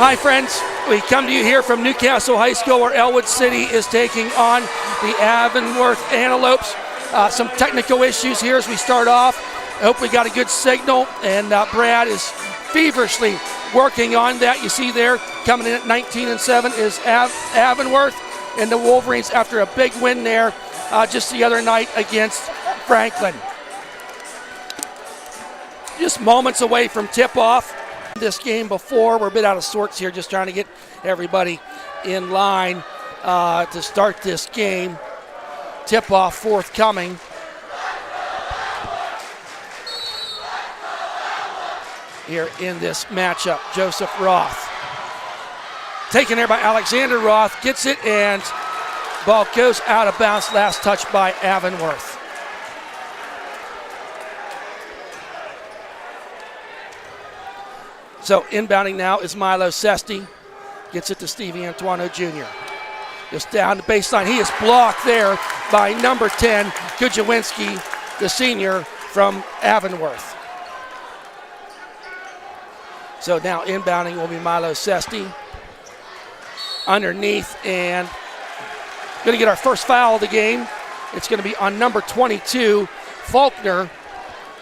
Hi friends, we come to you here from Newcastle High School where Ellwood City is taking on the Avonworth Antelopes. Some technical issues here as we start off. I hope we got a good signal, and Brad is feverishly working on that. You see there, coming in at 19-7 is Avonworth, and the Wolverines after a big win there just the other night against Franklin. Just moments away from tip-off. This game before, we're a bit out of sorts here, just trying to get everybody in line to start this game. Tip-off forthcoming. Here in this matchup, Joseph Roth. Taken there by Alexander Roth, gets it, and ball goes out of bounds, last touch by Avonworth. So inbounding now is Milo Sesti. Gets it to Stevie Antuano Jr. Just down the baseline. He is blocked there by number 10, Kujawinski, the senior from Avonworth. So now inbounding will be Milo Sesti. Underneath, and going to get our first foul of the game. It's going to be on number 22, Faulkner,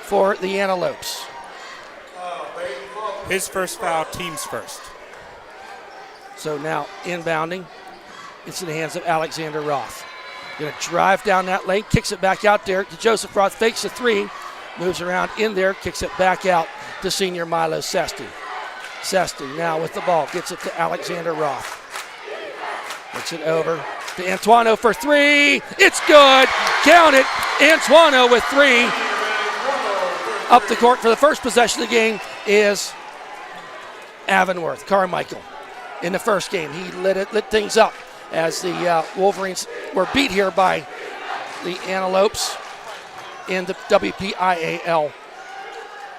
for the Antelopes. His first foul, team's first. So now inbounding. It's in the hands of Alexander Roth. Going to drive down that lane, kicks it back out there to Joseph Roth, fakes a three, moves around in there, kicks it back out to senior Milo Sesti. Sesti now with the ball, gets it to Alexander Roth. Gets it over to Antuano for three. It's good. Count it. Antuano with three. Up the court for the first possession of the game is Avonworth. Carmichael in the first game. He lit things up as the Wolverines were beat here by the Antelopes in the WPIAA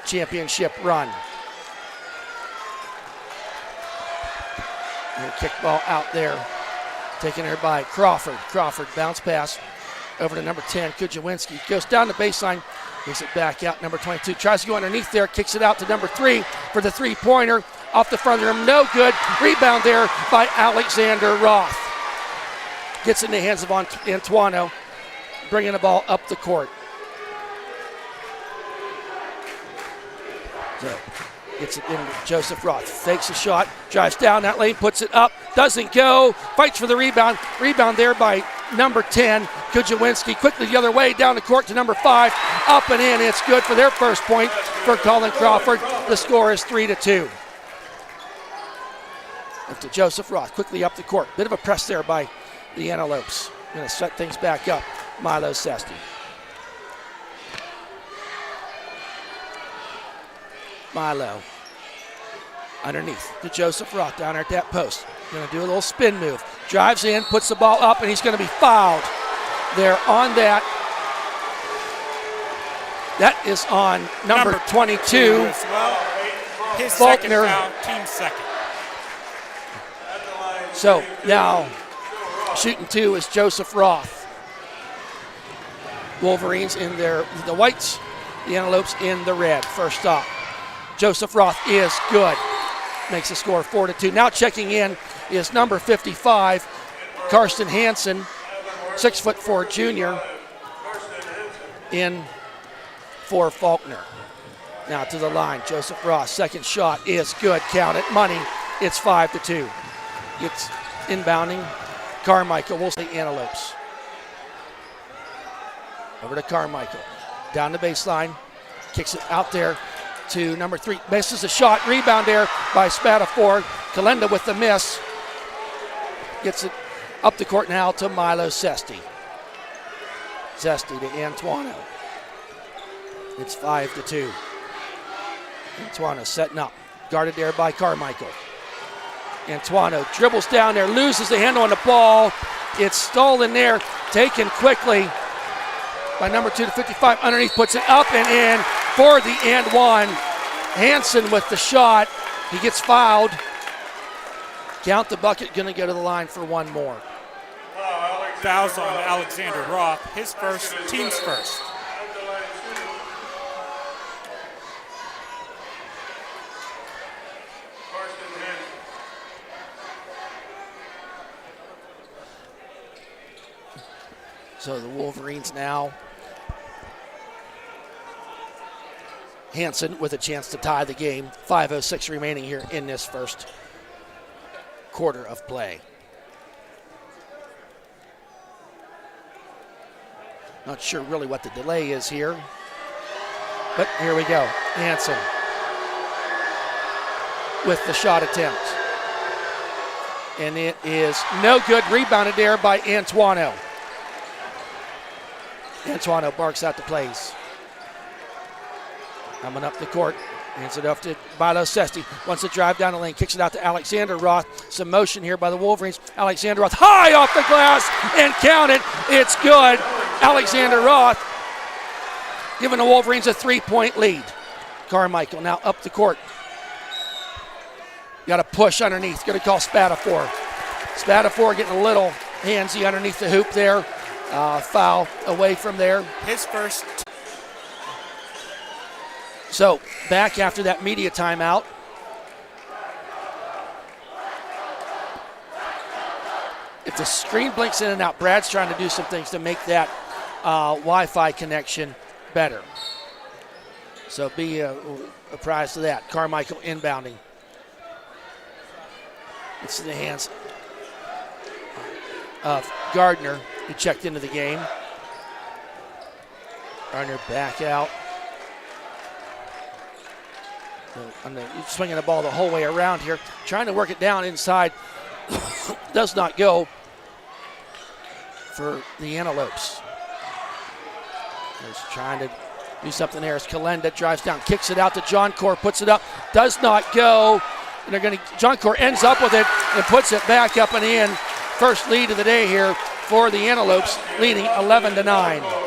championship run. And kick ball out there. Taken there by Crawford. Crawford bounce pass over to number 10, Kujawinski. Goes down the baseline, gets it back out. Number 22 tries to go underneath there, kicks it out to number 3 for the three-pointer. Off the front of the rim, no good. Rebound there by Alexander Roth. Gets in the hands of Antuano, bringing the ball up the court. So gets it in Joseph Roth. Fakes a shot, drives down that lane, puts it up, doesn't go, fights for the rebound. Rebound there by number 10, Kujawinski. Quickly the other way, down the court to number 5. Up and in, it's good for their first point for Colin Crawford. The score is 3-2. Up to Joseph Roth, quickly up the court. Bit of a press there by the Antelopes. Going to set things back up. Milo Sesti. Milo underneath to Joseph Roth down there at that post. Going to do a little spin move. Drives in, puts the ball up, and he's going to be fouled there on that. That is on number 22. Well. His Faulkner. second foul, team's second. So now shooting 2 is Joseph Roth. Wolverines in the whites, the Antelopes in the red. First stop. Joseph Roth is good. Makes the score 4-2. Now checking in is number 55, Karsten Hansen, 6'4" junior, in for Faulkner. Now to the line, Joseph Roth, second shot is good. Count it, money. It's 5-2. It's inbounding. Carmichael will see Antelopes. Over to Carmichael. Down the baseline. Kicks it out there to number 3. Misses a shot. Rebound there by Spatafor. Kalenda with the miss. Gets it up the court now to Milo Sesti. Sesti to Antuano. It's 5-2. Antuano setting up. Guarded there by Carmichael. Antuano dribbles down there, loses the handle on the ball. It's stolen there, taken quickly by number 2 to 55. Underneath, puts it up and in for the and one. Hansen with the shot. He gets fouled. Count the bucket, going to go to the line for one more. Fouls on Alexander Roth, his first, team's first. So the Wolverines now. Hansen with a chance to tie the game. 5:06 remaining here in this first quarter of play. Not sure really what the delay is here. But here we go. Hansen with the shot attempt. And it is no good. Rebounded there by Antuano. Antuano barks out the plays. Coming up the court. Hands it off to Milo Sesti. Wants to drive down the lane. Kicks it out to Alexander Roth. Some motion here by the Wolverines. Alexander Roth high off the glass and count it. It's good. Alexander Roth giving the Wolverines a 3-point lead. Carmichael now up the court. Got a push underneath. Going to call Spatafor. Spatafor getting a little handsy underneath the hoop there. Foul away from there. His first. So back after that media timeout. If the screen blinks in and out, Brad's trying to do some things to make that Wi-Fi connection better. So be apprised of that. Carmichael inbounding. It's in the hands of Gardner, who checked into the game. Gardner back out. Swinging the ball the whole way around here. Trying to work it down inside. Does not go for the Antelopes. He's trying to do something there as Kalenda drives down, kicks it out to John Core, puts it up, does not go. And they're going to, John Core ends up with it and puts it back up and in. First lead of the day here for the Antelopes, leading 11-9.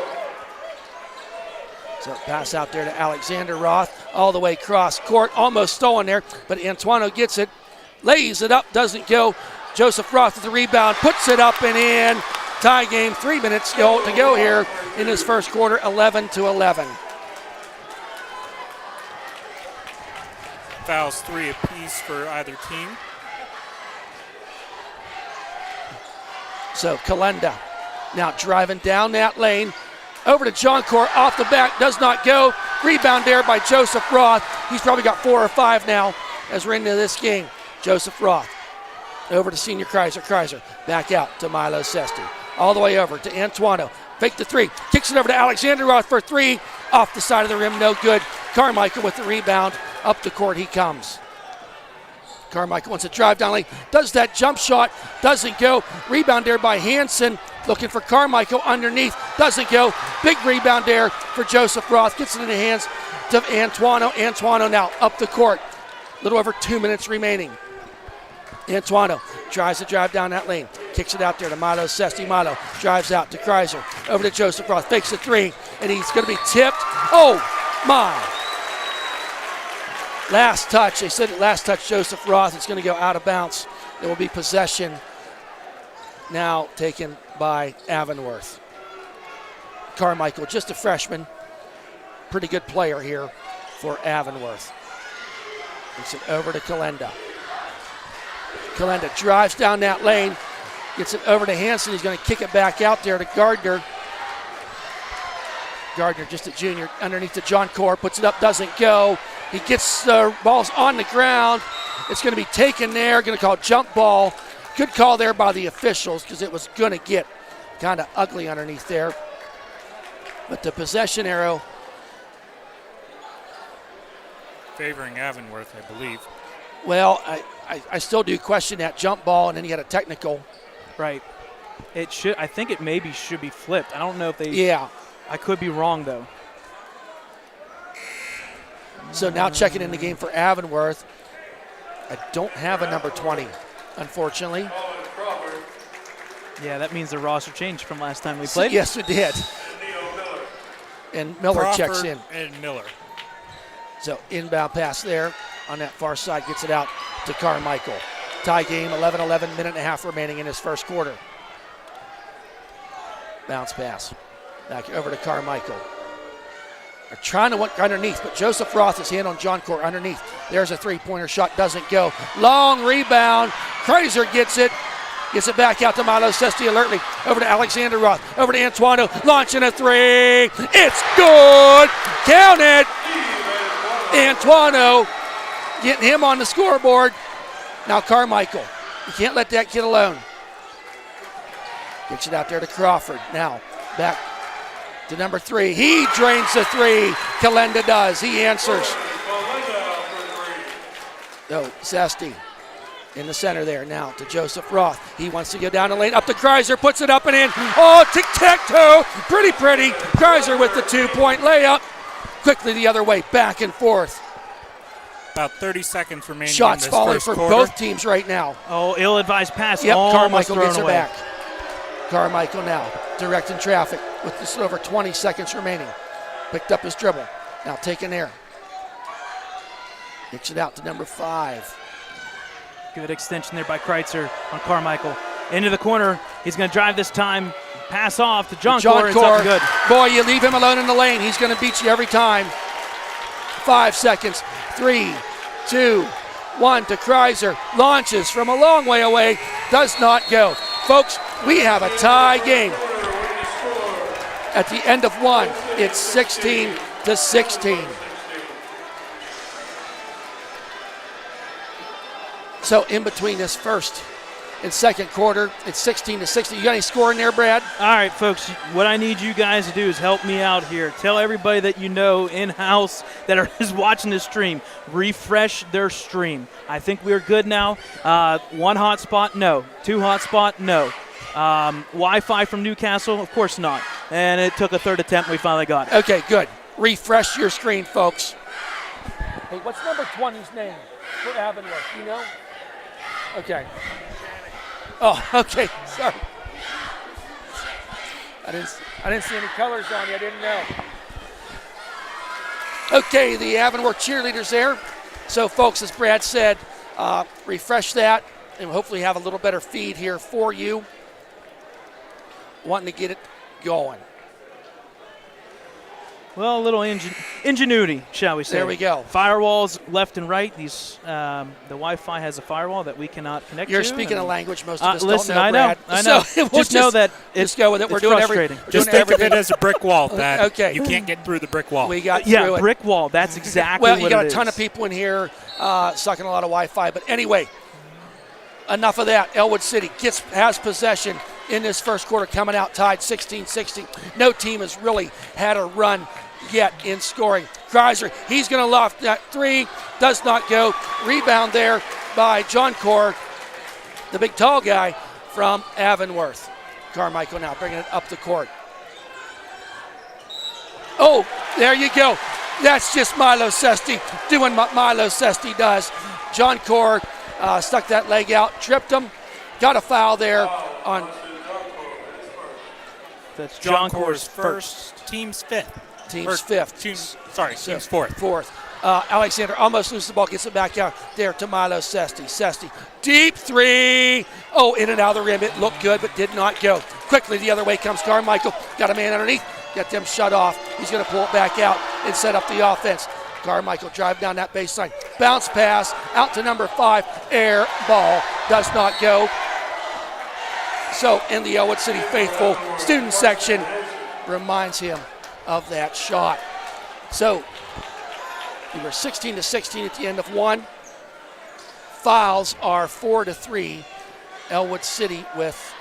So pass out there to Alexander Roth, all the way cross court, almost stolen there, but Antuano gets it, lays it up, doesn't go. Joseph Roth with the rebound, puts it up and in. Tie game, 3 minutes to go here in this first quarter, 11-11. Fouls 3 apiece for either team. So Kalenda now driving down that lane. Over to John Core, off the back, does not go. Rebound there by Joseph Roth. He's probably got 4 or 5 now as we're into this game. Joseph Roth. Over to senior Kreiser. Kreiser back out to Milo Sesti. All the way over to Antuano. Fake the 3. Kicks it over to Alexander Roth for 3. Off the side of the rim, no good. Carmichael with the rebound. Up the court he comes. Carmichael wants to drive down lane. Does that jump shot. Doesn't go. Rebound there by Hansen. Looking for Carmichael underneath. Doesn't go. Big rebound there for Joseph Roth. Gets it in the hands to Antuano. Antuano now up the court. A little over 2 minutes remaining. Antuano tries to drive down that lane. Kicks it out there to Milo Sesti. Milo drives out to Kreiser. Over to Joseph Roth. Fakes the 3. And he's going to be tipped. Oh, my. Last touch. They said last touch Joseph Roth. It's going to go out of bounds. It will be possession now taken by Avonworth. Carmichael, just a freshman. Pretty good player here for Avonworth. Gets it over to Kalenda. Kalenda drives down that lane. Gets it over to Hansen. He's going to kick it back out there to Gardner. Gardner, just a junior, underneath to John Core. Puts it up, doesn't go. He gets the balls on the ground. It's going to be taken there. Going to call jump ball. Good call there by the officials because it was going to get kind of ugly underneath there. But the possession arrow favoring Avonworth, I believe. Well, I still do question that jump ball, and then he had a technical. Right. It should. I think it maybe should be flipped. I don't know if they. Yeah. I could be wrong though. So now checking in the game for Avonworth. I don't have a number 20, unfortunately. Yeah, that means the roster changed from last time we played. Yes, it did. And Miller Crawford checks in. And Miller. So inbound pass there on that far side, gets it out to Carmichael. Tie game, 11-11, minute and a half remaining in this first quarter. Bounce pass. Back over to Carmichael. They're trying to work underneath, but Joseph Roth is hand on John Core underneath. There's a three-pointer shot, doesn't go. Long rebound. Kreiser gets it. Gets it back out to Milo Sesti alertly. Over to Alexander Roth. Over to Antoino. Launching a three. It's good. Count it. Antoino getting him on the scoreboard. Now Carmichael. You can't let that kid alone. Gets it out there to Crawford. Now back to number 3. He drains the 3. Kalenda does. He answers. No, Sesti in the center there now to Joseph Roth. He wants to go down the lane. Up to Kreiser. Puts it up and in. Oh, tic-tac-toe. Pretty. Kreiser with the 2-point layup. Quickly the other way. Back and forth. About 30 seconds remaining. Shots in this falling first for quarter. both teams right now. Oh, ill-advised pass. Yep, Almost Carmichael thrown gets it away. back. Carmichael now directing traffic with just over 20 seconds remaining. Picked up his dribble. Now taking air. Kicks it out to number 5. Good extension there by Kreitzer on Carmichael. Into the corner. He's going to drive this time. Pass off to John Core. It's up and good. Boy, you leave him alone in the lane. He's going to beat you every time. 5 seconds. 3, 2, 1 to Kreiser. Launches from a long way away. Does not go. Folks, we have a tie game. At the end of 1, it's 16-16. So in between this first and second quarter, it's 16-16. You got any scoring there, Brad? All right, folks, what I need you guys to do is help me out here. Tell everybody that you know in-house that is watching this stream, refresh their stream. I think we're good now. 1 hotspot, no. 2 hotspot, no. Wi-Fi from Newcastle, of course not. And it took a 3rd attempt. We finally got it. Okay, good. Refresh your screen, folks. Hey, what's number 20's name for Avonworth? You know? Okay. Oh, okay. Sorry. I didn't see any colors on you. I didn't know. Okay, the Avonworth cheerleaders there. So, folks, as Brad said, refresh that and hopefully have a little better feed here for you. Wanting to get it going. Well, a little ingenuity, shall we say. There we go. Firewalls left and right. These the Wi-Fi has a firewall that we cannot connect You're to. You're speaking a language most of us listen, don't know, Brad. I know. So just know that just go with it. We're doing frustrating. Just think of it as a brick wall, Thad. Okay. You can't get through the brick wall. We got through it. Brick wall. That's exactly well, what you got it a ton is. of people in here sucking a lot of Wi-Fi. But anyway, enough of that. Ellwood City has possession in this first quarter, coming out tied 16-16. No team has really had a run yet in scoring. Kreiser, he's going to loft that 3, does not go. Rebound there by John Core, the big tall guy from Avonworth. Carmichael now bringing it up the court. Oh, there you go. That's just Milo Sesti doing what Milo Sesti does. John Core stuck that leg out, tripped him, got a foul there on. That's John Core's first, team's 5th. Team's 5th. Team's 4th. 4th. Alexander almost loses the ball, gets it back out there to Milo Sesti. Sesti, deep 3. Oh, in and out of the rim. It looked good, but did not go. Quickly the other way comes Carmichael. Got a man underneath. Got them shut off. He's going to pull it back out and set up the offense. Carmichael drive down that baseline. Bounce pass out to number 5. Air ball does not go. So in the Ellwood City faithful student section reminds him of that shot. So we were 16-16 at the end of 1. Fouls are 4-3. Ellwood City with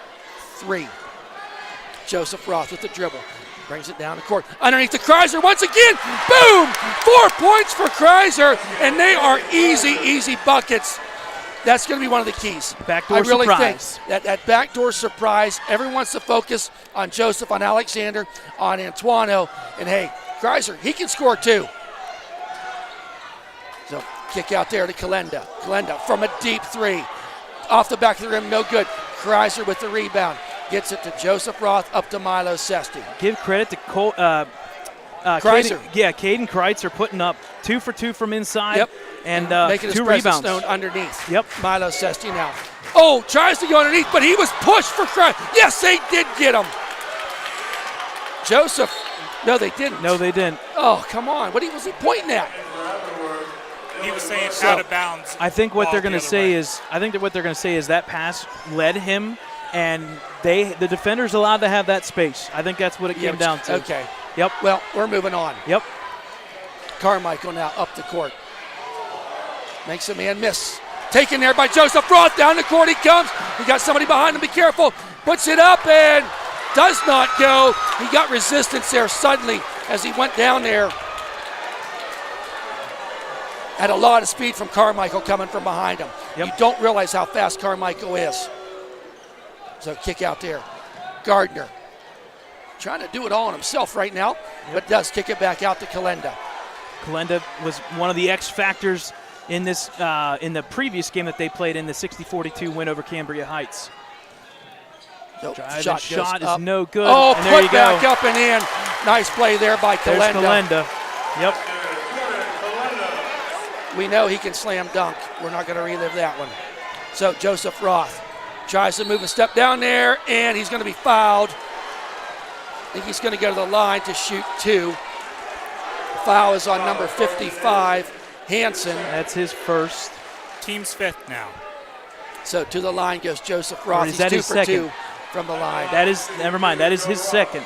3. Joseph Roth with the dribble. Brings it down the court. Underneath the Kreiser once again. Boom! 4 points for Kreiser, and they are easy buckets. That's going to be one of the keys. Backdoor I really surprise. think that backdoor surprise, everyone wants to focus on Joseph, on Alexander, on Antoino, and hey, Kreiser, he can score too. So kick out there to Kalenda. Kalenda from a deep 3. Off the back of the rim, no good. Kreiser with the rebound. Gets it to Joseph Roth, up to Milo Sesti. Give credit to Kreiser. Caden Kreitzer putting up 2 for 2 from inside. Yep. And making 2 his presence rebounds. known underneath. Yep. Milo Sesti now. Oh, tries to go underneath, but he was pushed for Kreiser. Yes, they did get him. Joseph. No, they didn't. No, they didn't. Oh, come on. What was he pointing at? He was saying out of bounds. I think what they're going to say is that pass led him and the defender's allowed to have that space. I think that's what it came down to. Okay. Yep. Well, we're moving on. Yep. Carmichael now up the court. Makes a man miss. Taken there by Joseph Roth. Down the court he comes. He got somebody behind him. Be careful. Puts it up and does not go. He got resistance there suddenly as he went down there. Had a lot of speed from Carmichael coming from behind him. Yep. You don't realize how fast Carmichael is. So kick out there. Gardner trying to do it all on himself right now, but does kick it back out to Kalenda. Kalenda was one of the X factors in this in the previous game that they played in the 60-42 win over Cambria Heights. So Shot is up. no good. Oh, and there you put go. back up and in. Nice play there by There's Kalenda. Kalenda. Yep. We know he can slam dunk. We're not going to relive that one. So Joseph Roth tries to move a step down there, and he's going to be fouled. I think he's going to go to the line to shoot 2. The foul is on number 55, Hanson. That's his first. Team's 5th now. So to the line goes Joseph Roth. Is He's that 2 his for second? 2 from the line. That is, never mind, that is his second.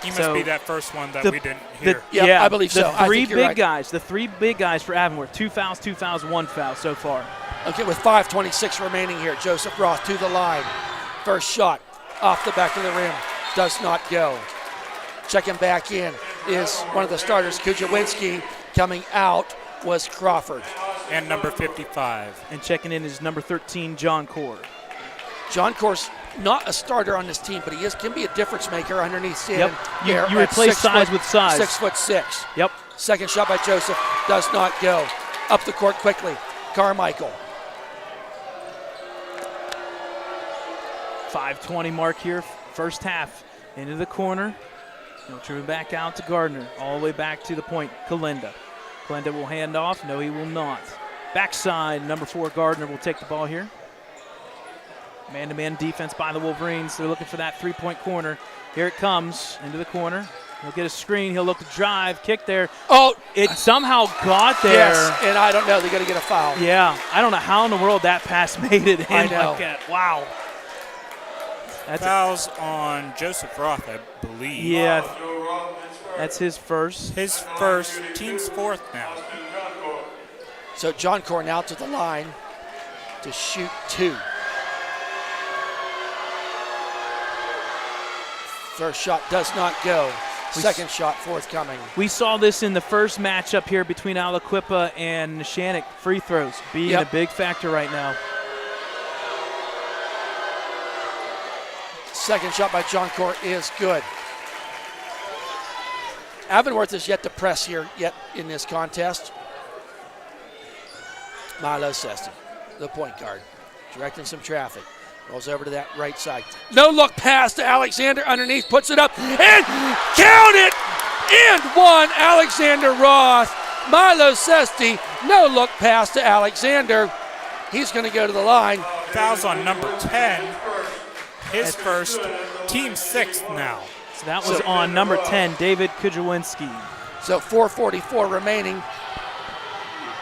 He must So be that first one that the- we didn't hear. Yeah, I believe so. I The think you're right. three big guys for Avonworth. 2 fouls, 1 foul so far. Okay, with 5:26 remaining here, Joseph Roth to the line. First shot off the back of the rim. Does not go. Checking back in is one of the starters, Kujawinski. Coming out was Crawford. And number 55. And checking in is number 13, John Core. John Course, not a starter on this team, but he can be a difference maker underneath Stan. Yep. You replace size with size. 6'6". Yep. Second shot by Joseph does not go. Up the court quickly, Carmichael. 5:20 mark here, first half. Into the corner. He'll turn back out to Gardner. All the way back to the point, Kalenda. Kalenda will hand off. No, he will not. Backside, number 4, Gardner will take the ball here. Man-to-man defense by the Wolverines. They're looking for that three-point corner. Here it comes into the corner. He'll get a screen. He'll look to drive. Kick there. Oh, It somehow got there. yes, and I don't know. They're going to get a foul. Yeah, I don't know how in the world that pass made it in I know. like that. Wow. That's Fouls on Joseph Roth, I believe. yeah, that's his first. His first, team's 4th now. So John Core now to the line to shoot 2. First shot does not go. Second shot forthcoming. We saw this in the first matchup here between Aliquippa and Neshannock. Free throws being a big factor right now. Second shot by John Core is good. Avonworth is yet to press here yet in this contest. Milo Sesti, the point guard, directing some traffic. Rolls over to that right side. No look pass to Alexander underneath, puts it up, and count it! And one, Alexander Roth. Milo Sesti, no look pass to Alexander. He's going to go to the line. Fouls on number 10. His first, team 6th now. So that was on number 10, David Kujawinski. So 4:44 remaining.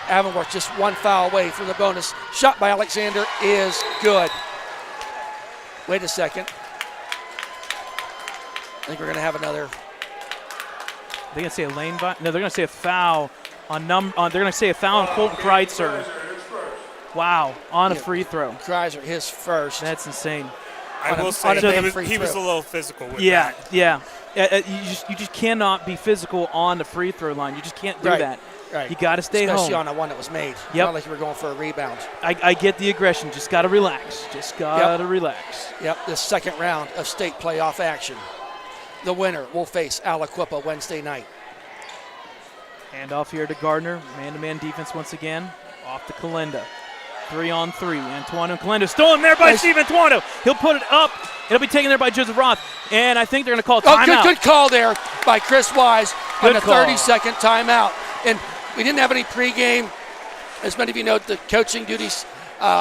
Avonworth just 1 foul away from the bonus. Shot by Alexander is good. Wait a second. I think we're going to have another. They're going to say a lane by. No, they're going to say a foul on they're going to say a foul on Colton Kreitzer. Wow, on a free throw. Kreitzer, his first. That's insane. I will say he was a little physical with that. Yeah. You just cannot be physical on the free throw line. You just can't do that. Right. You got to stay Especially home. on the one that was made. Yep. Not like you were going for a rebound. I get the aggression. Just got to relax. Relax. Yep, this second round of state playoff action. The winner will face Aliquippa Wednesday night. Hand off here to Gardner. Man-to-man defense once again. Off to Kalenda. 3-on-3. Antoine Kalenda stolen there by Steve Antoine. He'll put it up. It'll be taken there by Joseph Roth. And I think they're going to call timeout. Good call there by Chris Wise on the Good call. 30-second timeout. And we didn't have any pregame. As many of you know, the coaching duties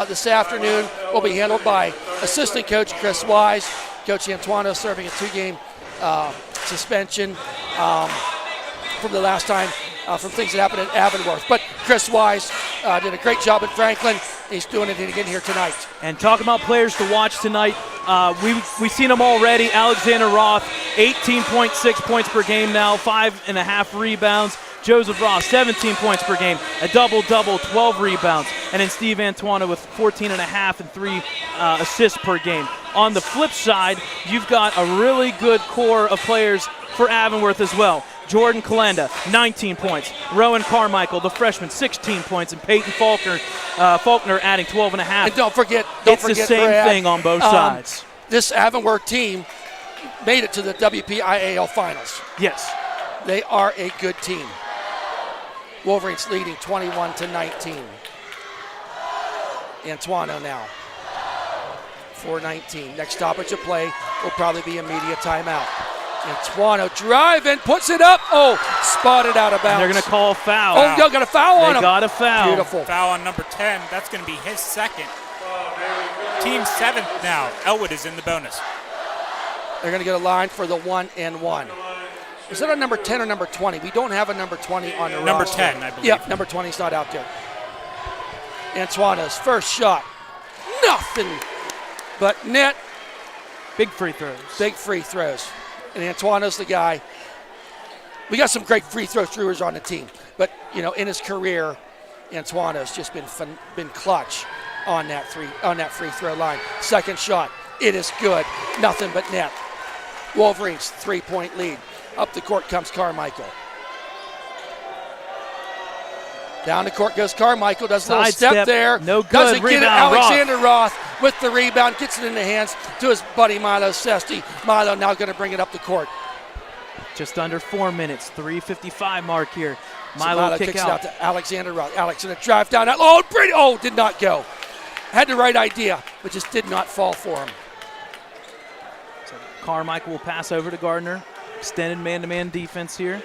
this afternoon will be handled by assistant coach Chris Wise. Coach Antoine serving a 2-game suspension from the last time from things that happened at Avonworth. But Chris Wise did a great job at Franklin. He's doing it again here tonight. And talking about players to watch tonight, we've seen them already. Alexander Roth, 18.6 points per game now, 5.5 rebounds. Joseph Ross, 17 points per game, a double-double, 12 rebounds. And then Steve Antuano with 14.5 and 3 assists per game. On the flip side, you've got a really good core of players for Avonworth as well. Jordan Kalenda, 19 points. Rowan Carmichael, the freshman, 16 points. And Peyton Faulkner adding 12.5. And don't forget, it's the same Brad, thing on both sides. This Avonworth team made it to the WPIAL finals. Yes. They are a good team. Wolverines leading 21-19. Antuano now. 4:19. Next stoppage of play will probably be a media timeout. Antuano driving, puts it up. Oh, spotted out of bounds. And they're going to call a foul. Oh, no, got a foul on him. They got a foul. Beautiful. Foul on number 10. That's going to be his second. Team 7th now. Ellwood is in the bonus. They're going to get a line for the 1-and-1. Is that a number 10 or number 20? We don't have a number 20 on the Number roster. 10, I believe. Yep, number 20 is not out there. Antuano's first shot. Nothing but net. Big free throws. Big free throws. And Antuano's the guy. We got some great free throw throwers on the team. But, you know, in his career, Antuano's just been clutch on that free throw line. Second shot. It is good. Nothing but net. Wolverines, 3-point lead. Up the court comes Carmichael. Down the court goes Carmichael. Does a little step there. No good. Doesn't get it. Rebound, Alexander Roth with the rebound. Gets it in the hands to his buddy Milo Sesti. Milo now going to bring it up the court. Just under 4 minutes. 3:55 mark here. So Milo kick kicks out. it out to Alexander Roth. Alex in a drive down. Oh, pretty. Oh, did not go. Had the right idea, but just did not fall for him. So Carmichael will pass over to Gardner. Extended man-to-man defense here.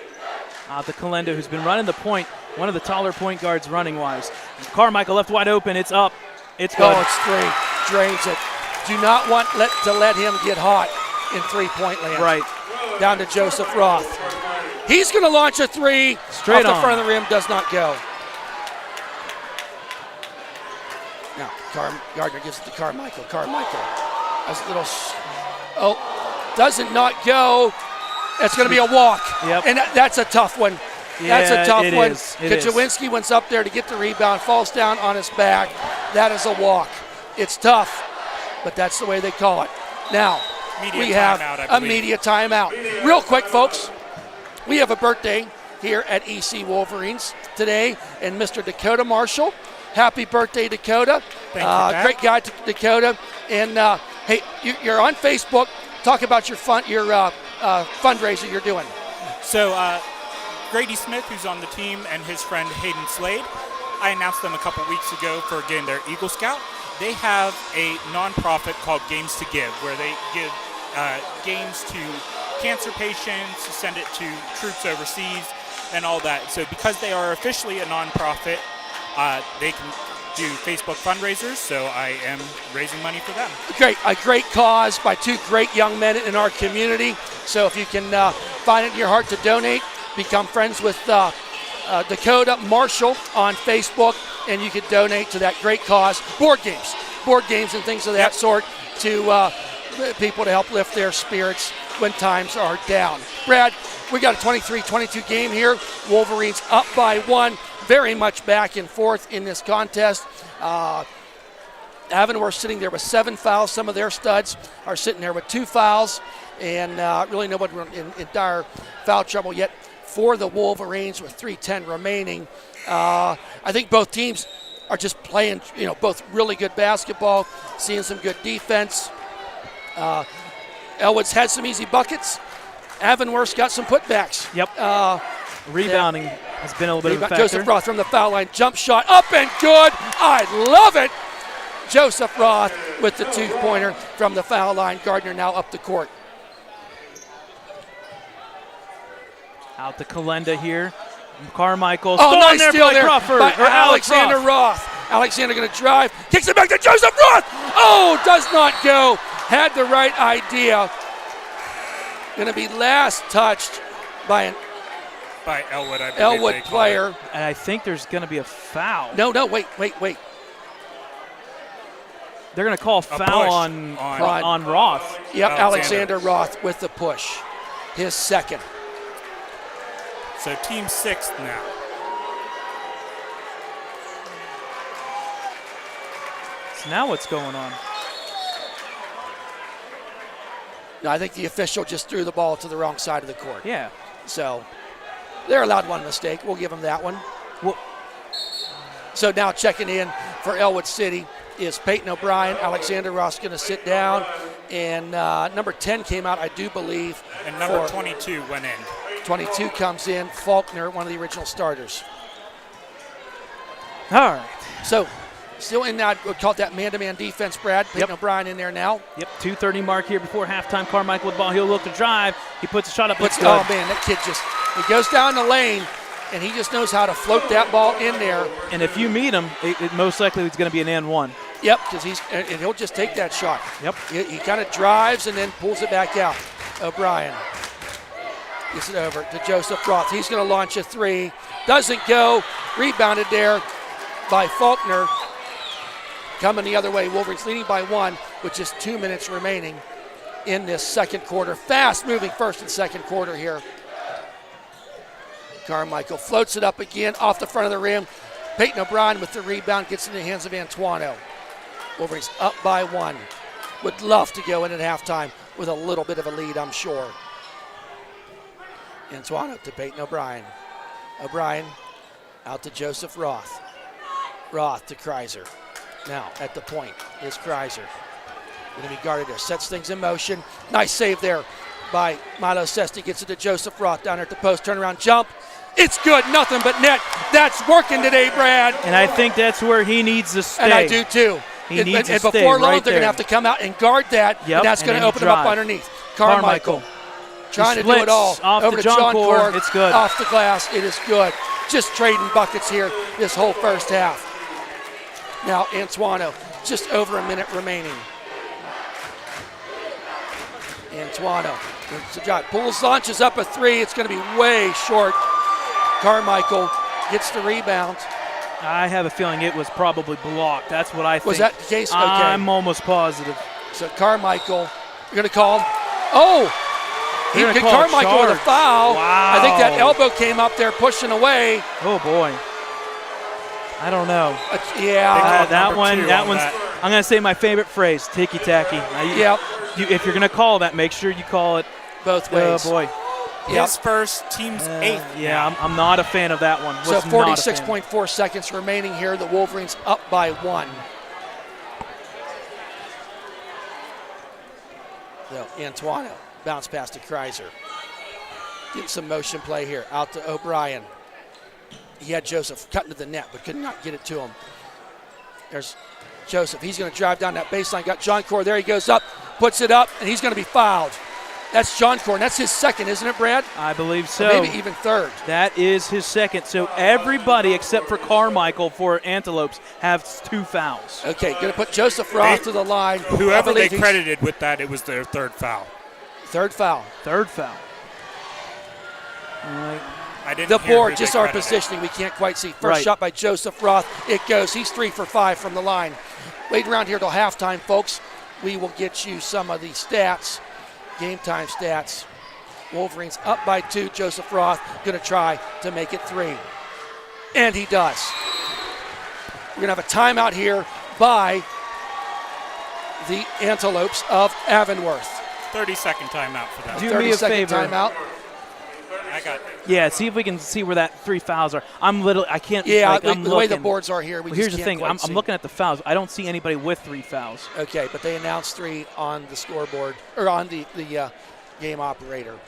To Kalenda, who's been running the point. One of the taller point guards running-wise. Carmichael left wide open. It's up. It's good. Oh, it's three. Drains it. Do not want to let him get hot in three-point land. Right. Down to Joseph Roth. He's going to launch a three. Straight off on. the front of the rim. Does not go. Now, Gardner gives it to Carmichael. Carmichael has a little. Doesn't not go. It's going to be a walk. Yep. And that's a tough one. That's a tough it one. is. It is. Kajawinski went up there to get the rebound, falls down on his back. That is a walk. It's tough, but that's the way they call it. Now, we have a media timeout. Real quick, folks, we have a birthday here at EC Wolverines today, and Mr. Dakota Marshall. Happy birthday, Dakota. Thank you, great guy, Dakota. And, hey, you're on Facebook. Talk about your fundraiser you're doing. So, Grady Smith, who's on the team, and his friend Hayden Slade, I announced them a couple weeks ago for getting their Eagle Scout. They have a nonprofit called Games to Give, where they give games to cancer patients, to send it to troops overseas, and all that. So because they are officially a nonprofit, they can do Facebook fundraisers, so I am raising money for them. A great cause by two great young men in our community. So if you can find it in your heart to donate, become friends with Dakota Marshall on Facebook, and you could donate to that great cause. Board games and things of that sort to people to help lift their spirits when times are down. Brad, we got a 23-22 game here. Wolverines up by 1. Very much back and forth in this contest. Avonworth sitting there with 7 fouls. Some of their studs are sitting there with 2 fouls, and really nobody in dire foul trouble yet for the Wolverines with 3:10 remaining. I think both teams are just playing, both really good basketball, seeing some good defense. Ellwood's had some easy buckets. Avonworth's got some putbacks. Yep. Rebounding has been a little bit of a factor. Joseph Roth from the foul line, jump shot, up and good. I love it. Joseph Roth with the 2-pointer from the foul line. Gardner now up the court. Out to Kalenda here. Carmichael. Oh, nice there steal by there Crawford, by or Alex Alexander Roth. Alexander going to drive, kicks it back to Joseph Roth. Oh, does not go. Had the right idea. Going to be last touched by by Ellwood, I believe. Ellwood player. And I think there's going to be a foul. No, wait. They're going to call a foul on Roth. Yep, Alexander Roth with the push. His second. So team sixth now. So now what's going on? No, I think the official just threw the ball to the wrong side of the court. Yeah. So they're allowed one mistake. We'll give them that one. Well, so now checking in for Ellwood City is Peyton O'Brien. Alexander Ross going to sit down. And number 10 came out, I do believe. And number 22 went in. 22 comes in. Faulkner, one of the original starters. all right. So still in that, we'll call it that man-to-man defense, Brad. Peyton O'Brien in there now. Yep, 2:30 mark here before halftime. Carmichael with the ball. He'll look to drive. He puts a shot up. It's good. Oh, man, that kid he goes down the lane, and he just knows how to float that ball in there. And if you meet him, it most likely it's going to be an N1. Yep, because he'll just take that shot. Yep. He kind of drives and then pulls it back out. O'Brien gets it over to Joseph Roth. He's going to launch a three. Doesn't go. Rebounded there by Faulkner. Coming the other way. Wolverines leading by one with just 2 minutes remaining in this second quarter. Fast moving first and second quarter here. Carmichael floats it up again off the front of the rim. Peyton O'Brien with the rebound gets in the hands of Antuano. Wolverines up by one. Would love to go in at halftime with a little bit of a lead, I'm sure. Antuano to Peyton O'Brien. O'Brien out to Joseph Roth. Roth to Kreiser. Now at the point is Kreiser. Going to be guarded there. Sets things in motion. Nice save there by Milo Sesti. Gets it to Joseph Roth down there at the post. Turnaround jump. It's good. Nothing but net. That's working today, Brad. And I think that's where he needs to stay. And I do too. He needs to and stay before long, right they're going there. to have to come out and guard that. Yep, And that's going to open him up underneath. Carmichael. Trying to do it all. Off Over to to John Cord. It's good. Off the glass. It is good. Just trading buckets here this whole first half. Now Antuano. Just over a minute remaining. Antuano. Pulls, launches up a three. It's going to be way short. Carmichael gets the rebound. I have a feeling it was probably blocked. That's what I think. Was that the case? Okay. I'm almost positive. So Carmichael, you're going to call him. Oh! He They're gonna hit call Carmichael with a foul. Wow. I think that elbow came up there pushing away. Oh, boy. I don't know. Yeah. That one's, I'm going to say my favorite phrase, ticky-tacky. Yep. If you're going to call that, make sure you call it both ways. Oh, boy. His first, team's eighth. Yeah, I'm not a fan of that one. So 46.4 seconds remaining here. The Wolverines up by one. So Antuano, bounce pass to Kreiser. Getting some motion play here. Out to O'Brien. He had Joseph cutting to the net, but could not get it to him. There's Joseph. He's going to drive down that baseline. Got John Core. There he goes up, puts it up, and he's going to be fouled. That's John Core, and that's his second, isn't it, Brad? I believe so. Or maybe even third. That is his second. So everybody except for Carmichael for Antelopes have 2 fouls. Okay, going to put Joseph Roth to the line. Whoever they credited with that, it was their third foul. Third foul. Third foul. All right. The board, just our positioning, we can't quite see. First shot by Joseph Roth. It goes. He's 3 for 5 from the line. Wait around here till halftime, folks. We will get you some of the stats, game time stats. Wolverines up by 2. Joseph Roth going to try to make it 3. And he does. We're going to have a timeout here by the Antelopes of Avonworth. 30-second timeout for that. Do me a favor. Timeout. I got it. Yeah, see if we can see where that 3 fouls are. I can't. Yeah, I'm the way the boards are here, we well, here's just the can't thing. I'm see. looking at the fouls. I don't see anybody with 3 fouls. Okay, but they announced 3 on the scoreboard, or on the game operator.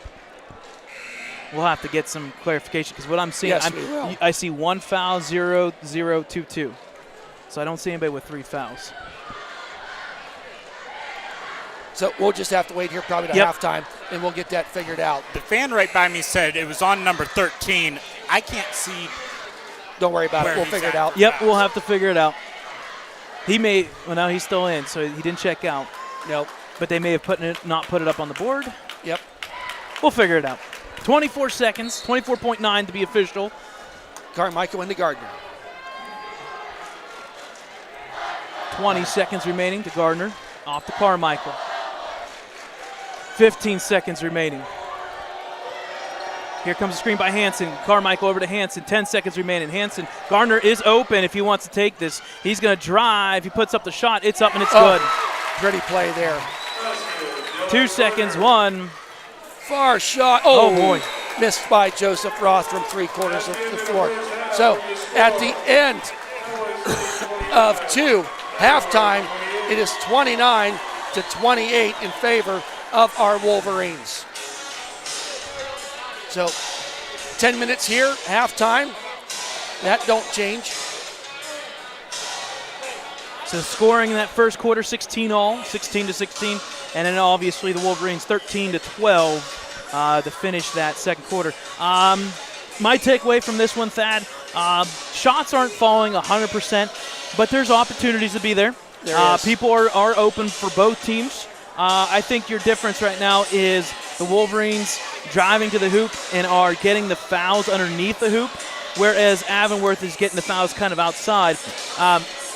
We'll have to get some clarification because what I'm seeing, Yes, we will. I see 1 foul, 0, 0, 2, 2. So I don't see anybody with 3 fouls. So we'll just have to wait here probably to halftime, and we'll get that figured out. The fan right by me said it was on number 13. I can't see. Don't worry about it. We'll figure it out. Yep, we'll have to figure it out. Now he's still in, so he didn't check out. Nope. But they may have not put it up on the board. Yep. We'll figure it out. 24 seconds, 24.9 to be official. Carmichael into Gardner. 20 seconds remaining to Gardner. Off to Carmichael. 15 seconds remaining. Here comes the screen by Hansen. Carmichael over to Hansen. 10 seconds remaining. Hansen. Gardner is open if he wants to take this. He's going to drive. He puts up the shot. It's up and it's good. Pretty play there. 2 seconds. 1. Far shot. Oh, boy. Missed by Joseph Roth from 3/4 of the floor. So at the end of 2, halftime, it is 29-28 in favor of our Wolverines. So 10 minutes here, halftime. That don't change. So scoring in that first quarter, 16 all, 16-16, and then obviously the Wolverines 13-12 to finish that second quarter. My takeaway from this one, Thad, shots aren't falling 100%, but there's opportunities to be there. People are open for both teams. I think your difference right now is the Wolverines driving to the hoop and are getting the fouls underneath the hoop, whereas Avonworth is getting the fouls kind of outside.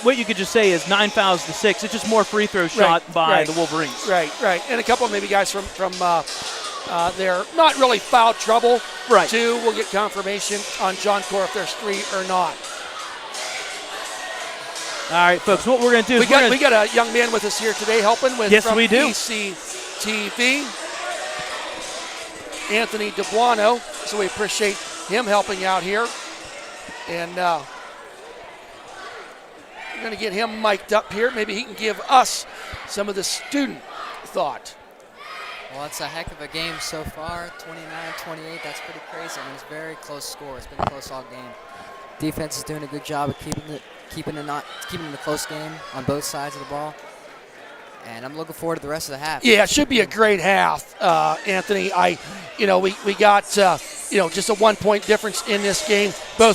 What you could just say is 9 fouls to 6. It's just more free throw shot by the Wolverines. Right. And a couple maybe guys from their not really foul trouble. Right. 2, we'll get confirmation on John Core if there's 3 or not. All right, folks, what we're going to do is we got a young man with us here today helping with yes, from we do. ECTV, Anthony DeBuono. So we appreciate him helping out here. And we're going to get him mic'd up here. Maybe he can give us some of the student thought. Well, it's a heck of a game so far, 29-28. That's pretty crazy. I mean, it's a very close score. It's been close all game. Defense is doing a good job of keeping it a close game on both sides of the ball. And I'm looking forward to the rest of the half. Yeah, it should be a great half, Anthony. We got just a 1-point difference in this game. I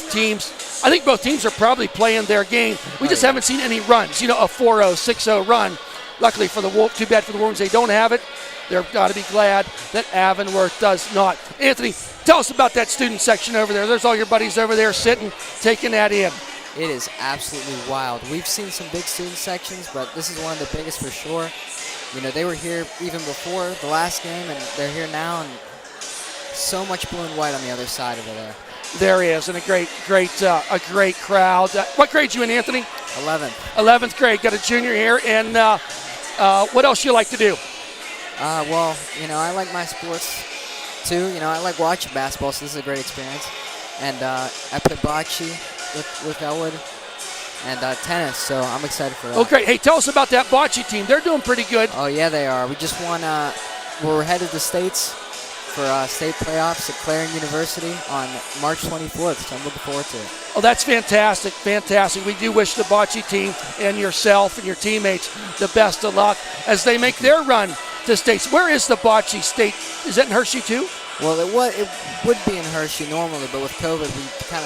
think both teams are probably playing their game. We just haven't seen any runs. A 4-0, 6-0 run. Luckily for the Wolves, too bad for the Wolverines they don't have it. They've got to be glad that Avonworth does not. Anthony, tell us about that student section over there. There's all your buddies over there sitting, taking that in. It is absolutely wild. We've seen some big student sections, but this is one of the biggest for sure. They were here even before the last game, and they're here now, and so much blue and white on the other side over there. There is, and a great crowd. What grade you in, Anthony? 11th. 11th grade. Got a junior here, and what else you like to do? Well, I like my sports too. I like watching basketball, so this is a great experience. And I play bocce with Ellwood and tennis, so I'm excited for that. Oh, great. Hey, tell us about that bocce team. They're doing pretty good. Oh, yeah, they are. We just won. We're headed to states for state playoffs at Clarion University on March 24th, so I'm looking forward to it. Oh, that's fantastic, fantastic. We do wish the bocce team and yourself and your teammates the best of luck as they make their run to states. Where is the bocce state? Is that in Hershey too? Well, it would be in Hershey normally, but with COVID,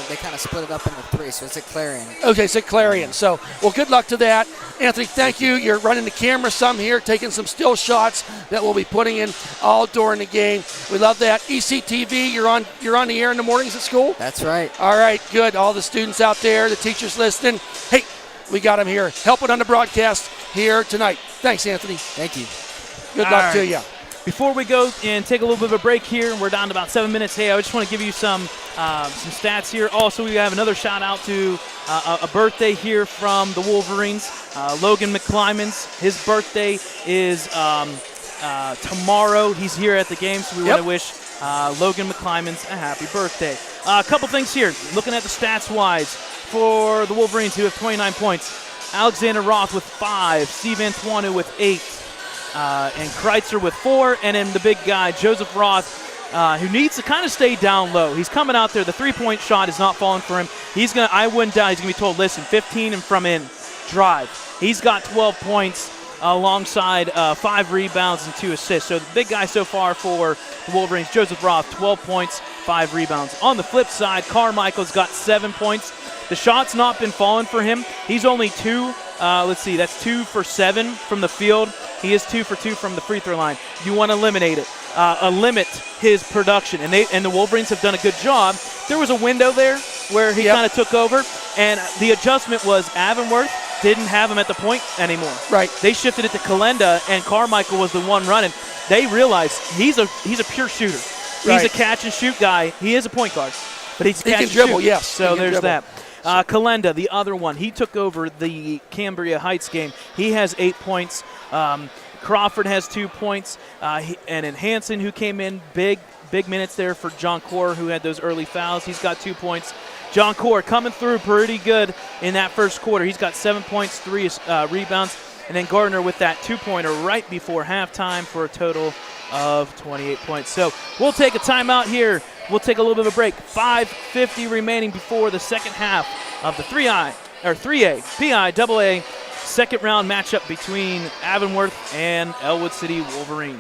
they kind of split it up into 3, so it's at Clarion. Okay, it's at Clarion. So, well, good luck to that. Anthony, thank you. You're running the camera some here, taking some still shots that we'll be putting in all during the game. We love that. ECTV, you're on the air in the mornings at school? That's right. All right, good. All the students out there, the teachers listening. Hey, we got them here helping on the broadcast here tonight. Thanks, Anthony. Thank you. Good luck to you. Before we go and take a little bit of a break here, we're down to about 7 minutes. Hey, I just want to give you some stats here. Also, we have another shout out to a birthday here from the Wolverines. Logan McClymonds. His birthday is tomorrow. He's here at the game, so we want to wish Logan McClymonds a happy birthday. A couple things here. Looking at the stats-wise for the Wolverines, who have 29 points. Alexander Roth with 5. Steve Antoine with 8. And Kreitzer with 4, and then the big guy, Joseph Roth, who needs to kind of stay down low. He's coming out there. The three-point shot is not falling for him. I wouldn't doubt he's going to be told, listen, 15 and from in, drive. He's got 12 points alongside 5 rebounds and 2 assists. So the big guy so far for the Wolverines, Joseph Roth, 12 points, 5 rebounds. On the flip side, Carmichael's got 7 points. The shot's not been falling for him. He's only 2. That's 2 for 7 from the field. He is 2 for 2 from the free throw line. You want to eliminate it. limit his production, and the Wolverines have done a good job. There was a window there where he kind of took over, and the adjustment was Avonworth didn't have him at the point anymore. Right. They shifted it to Kalenda, and Carmichael was the one running. They realized he's a pure shooter. He's a catch and shoot guy. He is a point guard, but he can dribble. Yes. So there's that. Kalenda, the other one, he took over the Cambria Heights game. He has 8 points. Crawford has 2 points, and then Hansen, who came in big minutes there for John Core, who had those early fouls. He's got 2 points. John Core coming through pretty good in that first quarter. He's got 7 points, 3 rebounds, and then Gardner with that 2-pointer right before halftime for a total of 28 points. So we'll take a timeout here. We'll take a little bit of a break. 5:50 remaining before the second half of the 3A PIAA second round matchup between Avonworth and Ellwood City Wolverines.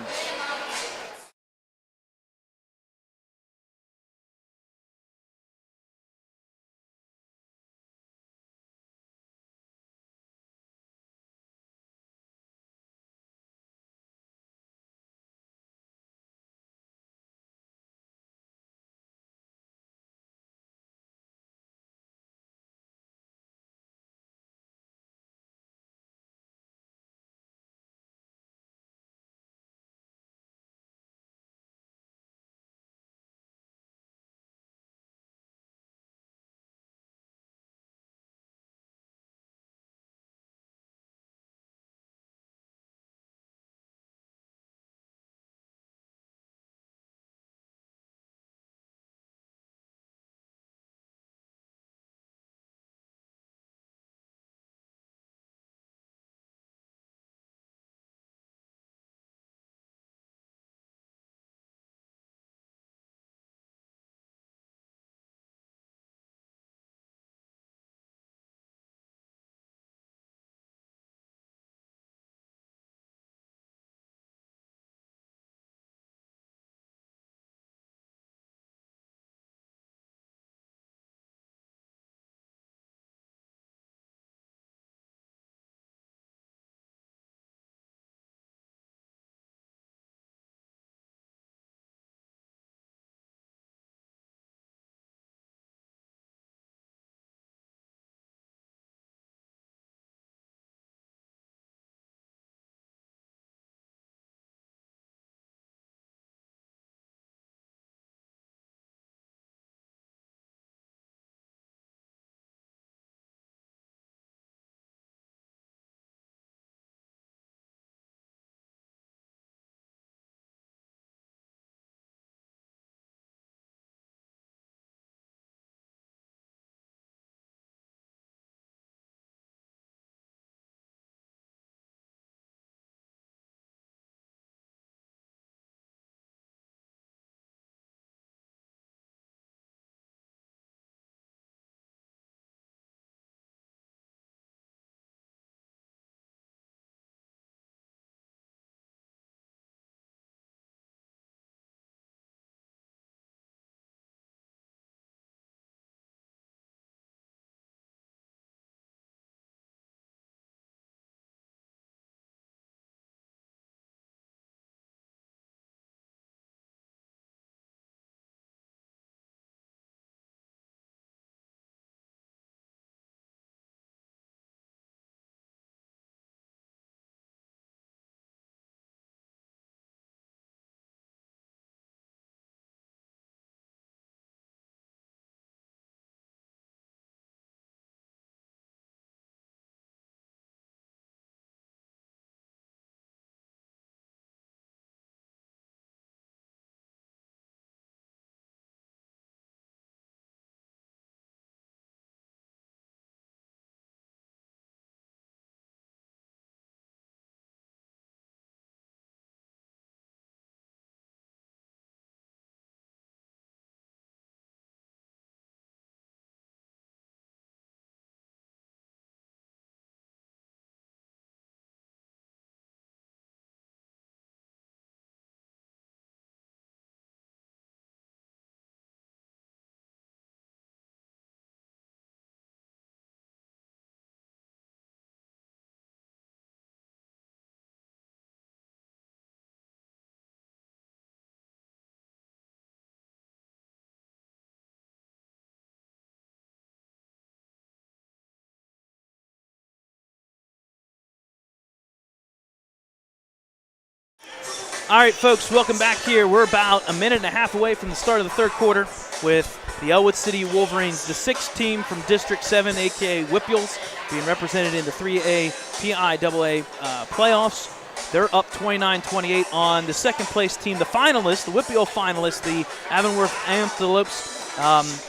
All right, folks, welcome back here. We're about a minute and a half away from the start of the third quarter with the Ellwood City Wolverines, the 6th team from District 7, a.k.a. Whippules, being represented in the 3A PIAA playoffs. They're up 29-28 on the second-place team, the finalists, the Whipple finalists, the Avonworth Antelopes.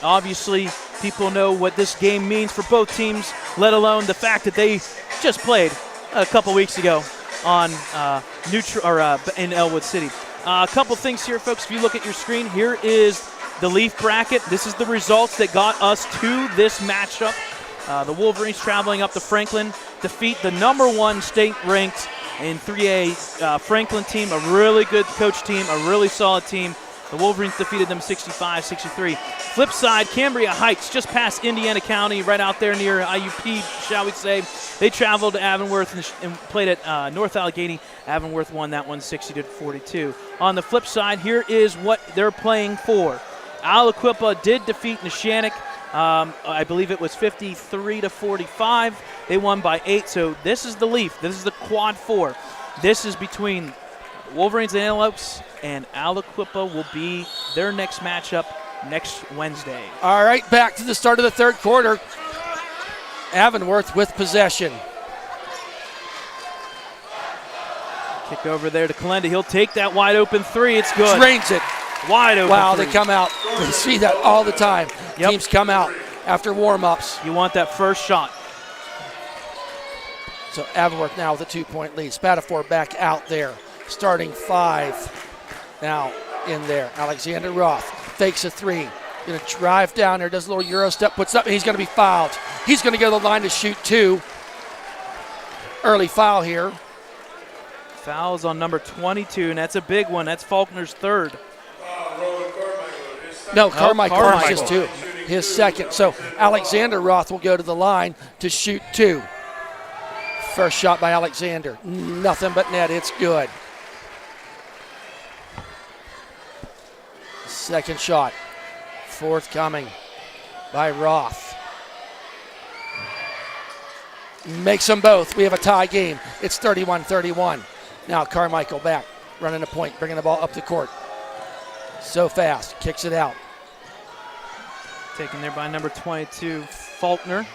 Obviously, people know what this game means for both teams, let alone the fact that they just played a couple weeks ago on in Ellwood City. A couple things here, folks. If you look at your screen, here is the Leaf bracket. This is the results that got us to this matchup. The Wolverines traveling up to Franklin, defeat the #1 state-ranked in 3A Franklin team, a really good coach team, a really solid team. The Wolverines defeated them 65-63. Flip side, Cambria Heights, just past Indiana County, right out there near IUP, shall we say. They traveled to Avonworth and played at North Allegheny. Avonworth won that one 60-42. On the flip side, here is what they're playing for. Aliquippa did defeat Neshannock. I believe it was 53-45. They won by 8. So this is the Leaf. This is the quad 4. This is between Wolverines and Antelopes, and Aliquippa will be their next matchup next Wednesday. All right, back to the start of the third quarter. Avonworth with possession. Kick over there to Kalenda. He'll take that wide open 3. It's good. Drains it. Wide open. Wow, 3. they come out. We see that all the time. Yep. Teams come out after warm-ups. You want that first shot. So Avonworth now with a 2-point lead. Spatafor back out there. Starting 5 now in there. Alexander Roth fakes a 3. Going to drive down there, does a little Euro step, puts up, and he's going to be fouled. He's going to go to the line to shoot 2. Early foul here. Fouls on number 22, and that's a big one. That's Faulkner's 3rd. No, Carmichael Carmichael. is just 2. His 2nd. So Alexander Roth will go to the line to shoot 2. First shot by Alexander. Nothing but net. It's good. Second shot. Forthcoming by Roth. Makes them both. We have a tie game. It's 31-31. Now Carmichael back, running a point, bringing the ball up the court. So fast. Kicks it out. Taken there by number 22, Faulkner.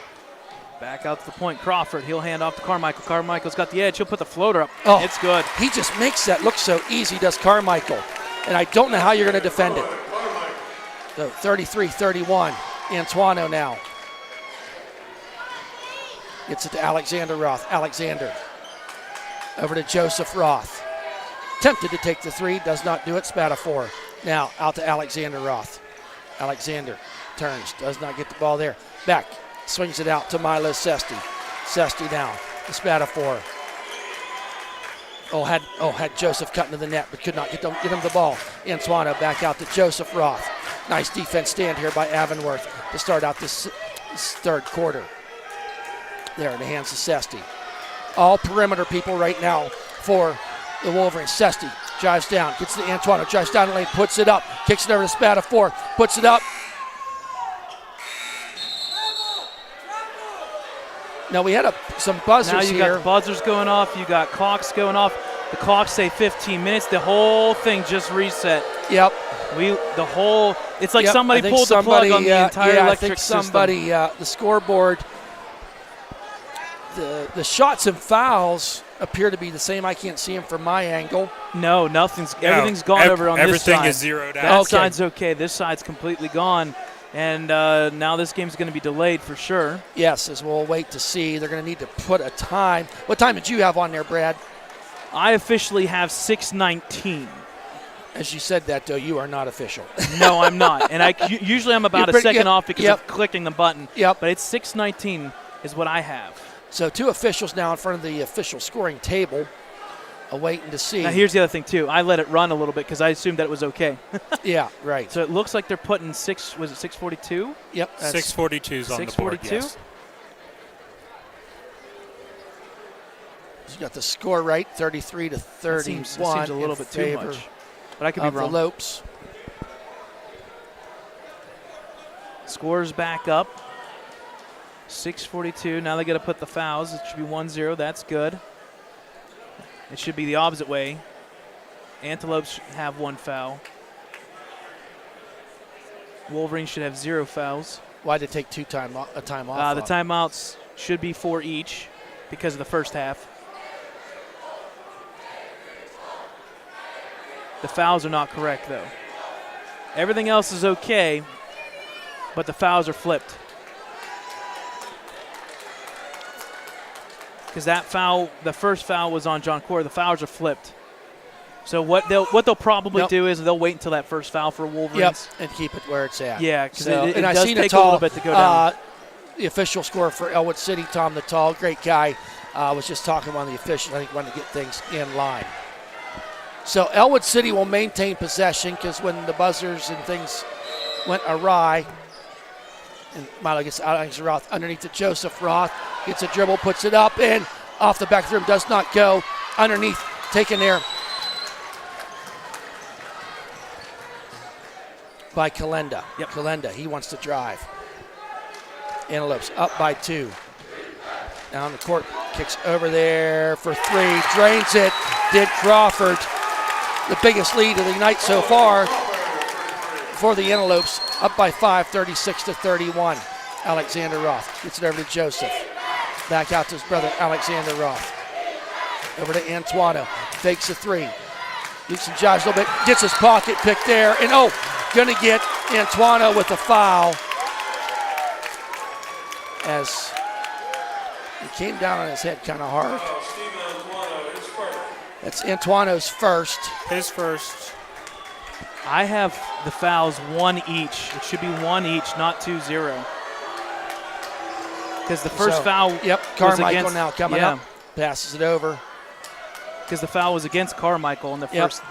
Back out to the point, Crawford. He'll hand off to Carmichael. Carmichael's got the edge. He'll put the floater up. Oh, it's good. He just makes that look so easy, does Carmichael. And I don't know how you're going to defend it. So 33-31. Antuano now. Gets it to Alexander Roth. Alexander. Over to Joseph Roth. Tempted to take the 3. Does not do it. Spatafor. Now out to Alexander Roth. Alexander turns. Does not get the ball there. Back. Swings it out to Milo Sesti. Sesti now to Spatafor. Had Joseph cut into the net, but could not get him the ball. Antuano back out to Joseph Roth. Nice defense stand here by Avonworth to start out this third quarter. There in the hands of Sesti. All perimeter people right now for the Wolverines. Sesti drives down, gets to Antuano, drives down the lane, puts it up, kicks it over to Spatafor, puts it up. Now we had some buzzers now you here. got buzzers going off. You got clocks going off. The clocks say 15 minutes. The whole thing just reset. Yep. It's like somebody pulled the plug on the entire electric system. The scoreboard, the shots and fouls appear to be the same. I can't see them from my angle. No, everything's gone over on this side. Everything is zeroed out. That side's okay. This side's completely gone. And now this game's going to be delayed for sure. Yes, as we'll wait to see. They're going to need to put a time. What time did you have on there, Brad? I officially have 6:19. As you said that, though, you are not official. No, I'm not. And usually I'm about a second off because of clicking the button. Yep. But it's 6:19 is what I have. So 2 officials now in front of the official scoring table, waiting to see. Now here's the other thing, too. I let it run a little bit because I assumed that it was okay. Yeah, right. So it looks like they're putting 6:42? Yep. 6:42's on the board, yes. You got the score right, 33-31. Seems a little bit too much. But I could be wrong. The Lopes. Scores back up. 6:42. Now they got to put the fouls. It should be 1-0. That's good. It should be the opposite way. Antelopes have 1 foul. Wolverines should have 0 fouls. Why'd they take a time off? The timeouts should be 4 each because of the first half. The fouls are not correct, though. Everything else is okay, but the fouls are flipped. Because that foul, the first foul was on John Core. The fouls are flipped. So what they'll probably do is they'll wait until that first foul for Wolverines. And keep it where it's at. Yeah, because it and does take a little bit to go down. The official score for Ellwood City, Tom the Tall, great guy, was just talking to one of the officials. I think wanted to get things in line. So Ellwood City will maintain possession because when the buzzers and things went awry, and Milo gets Alex Roth underneath to Joseph Roth, gets a dribble, puts it up, and off the back of the rim, does not go. Underneath, taken there by Kalenda. Yep. Kalenda, he wants to drive. Antelopes up by 2. Down the court, kicks over there for 3, drains it, did Crawford. The biggest lead of the night so far for the Antelopes, up by 5, 36-31. Alexander Roth gets it over to Joseph. Back out to his brother, Alexander Roth. Over to Antuano, fakes a 3. Looks and jives a little bit, gets his pocket pick there, and gonna get Antuano with a foul as he came down on his head kind of hard. That's Antuano's first. His first. I have the fouls 1 each. It should be 1 each, not 2-0. Because the first foul was Carmichael against, now coming up. Passes it over. Because the foul was against Carmichael in the first.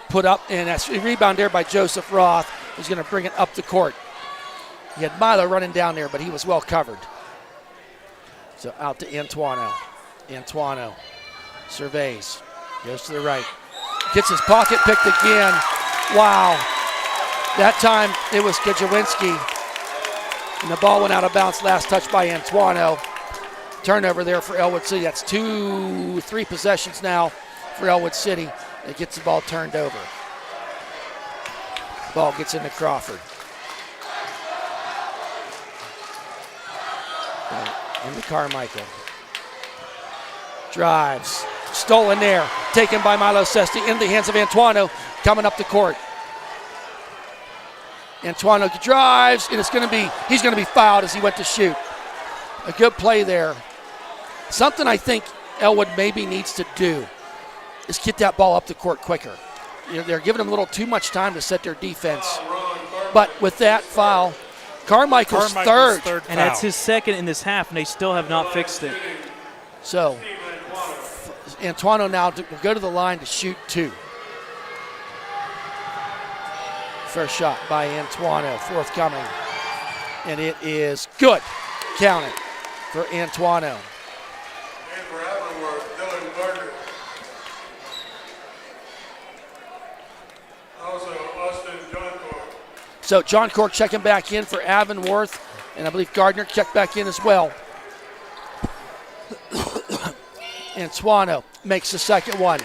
Put up, and that's a rebound there by Joseph Roth, who's going to bring it up the court. He had Milo running down there, but he was well covered. So out to Antuano. Antuano surveys, goes to the right. Gets his pocket picked again. Wow. That time it was Kajawinski. And the ball went out of bounds, last touch by Antuano. Turnover there for Ellwood City. That's 3 possessions now for Ellwood City. It gets the ball turned over. Ball gets into Crawford. Into Carmichael. Drives. Stolen there. Taken by Milo Sesti in the hands of Antuano. Coming up the court. Antuano drives, and he's going to be fouled as he went to shoot. A good play there. Something I think Ellwood maybe needs to do is get that ball up the court quicker. They're giving them a little too much time to set their defense. But with that foul, Carmichael's third. And that's his second in this half, and they still have not fixed it. So Antuano now will go to the line to shoot 2. First shot by Antuano, forthcoming. And it is good. Count it for Antuano. And for Avonworth, Dylan Gardner. Also, Austin John Cork. So John Cork checking back in for Avonworth, and I believe Gardner checked back in as well. Antuano makes the second one.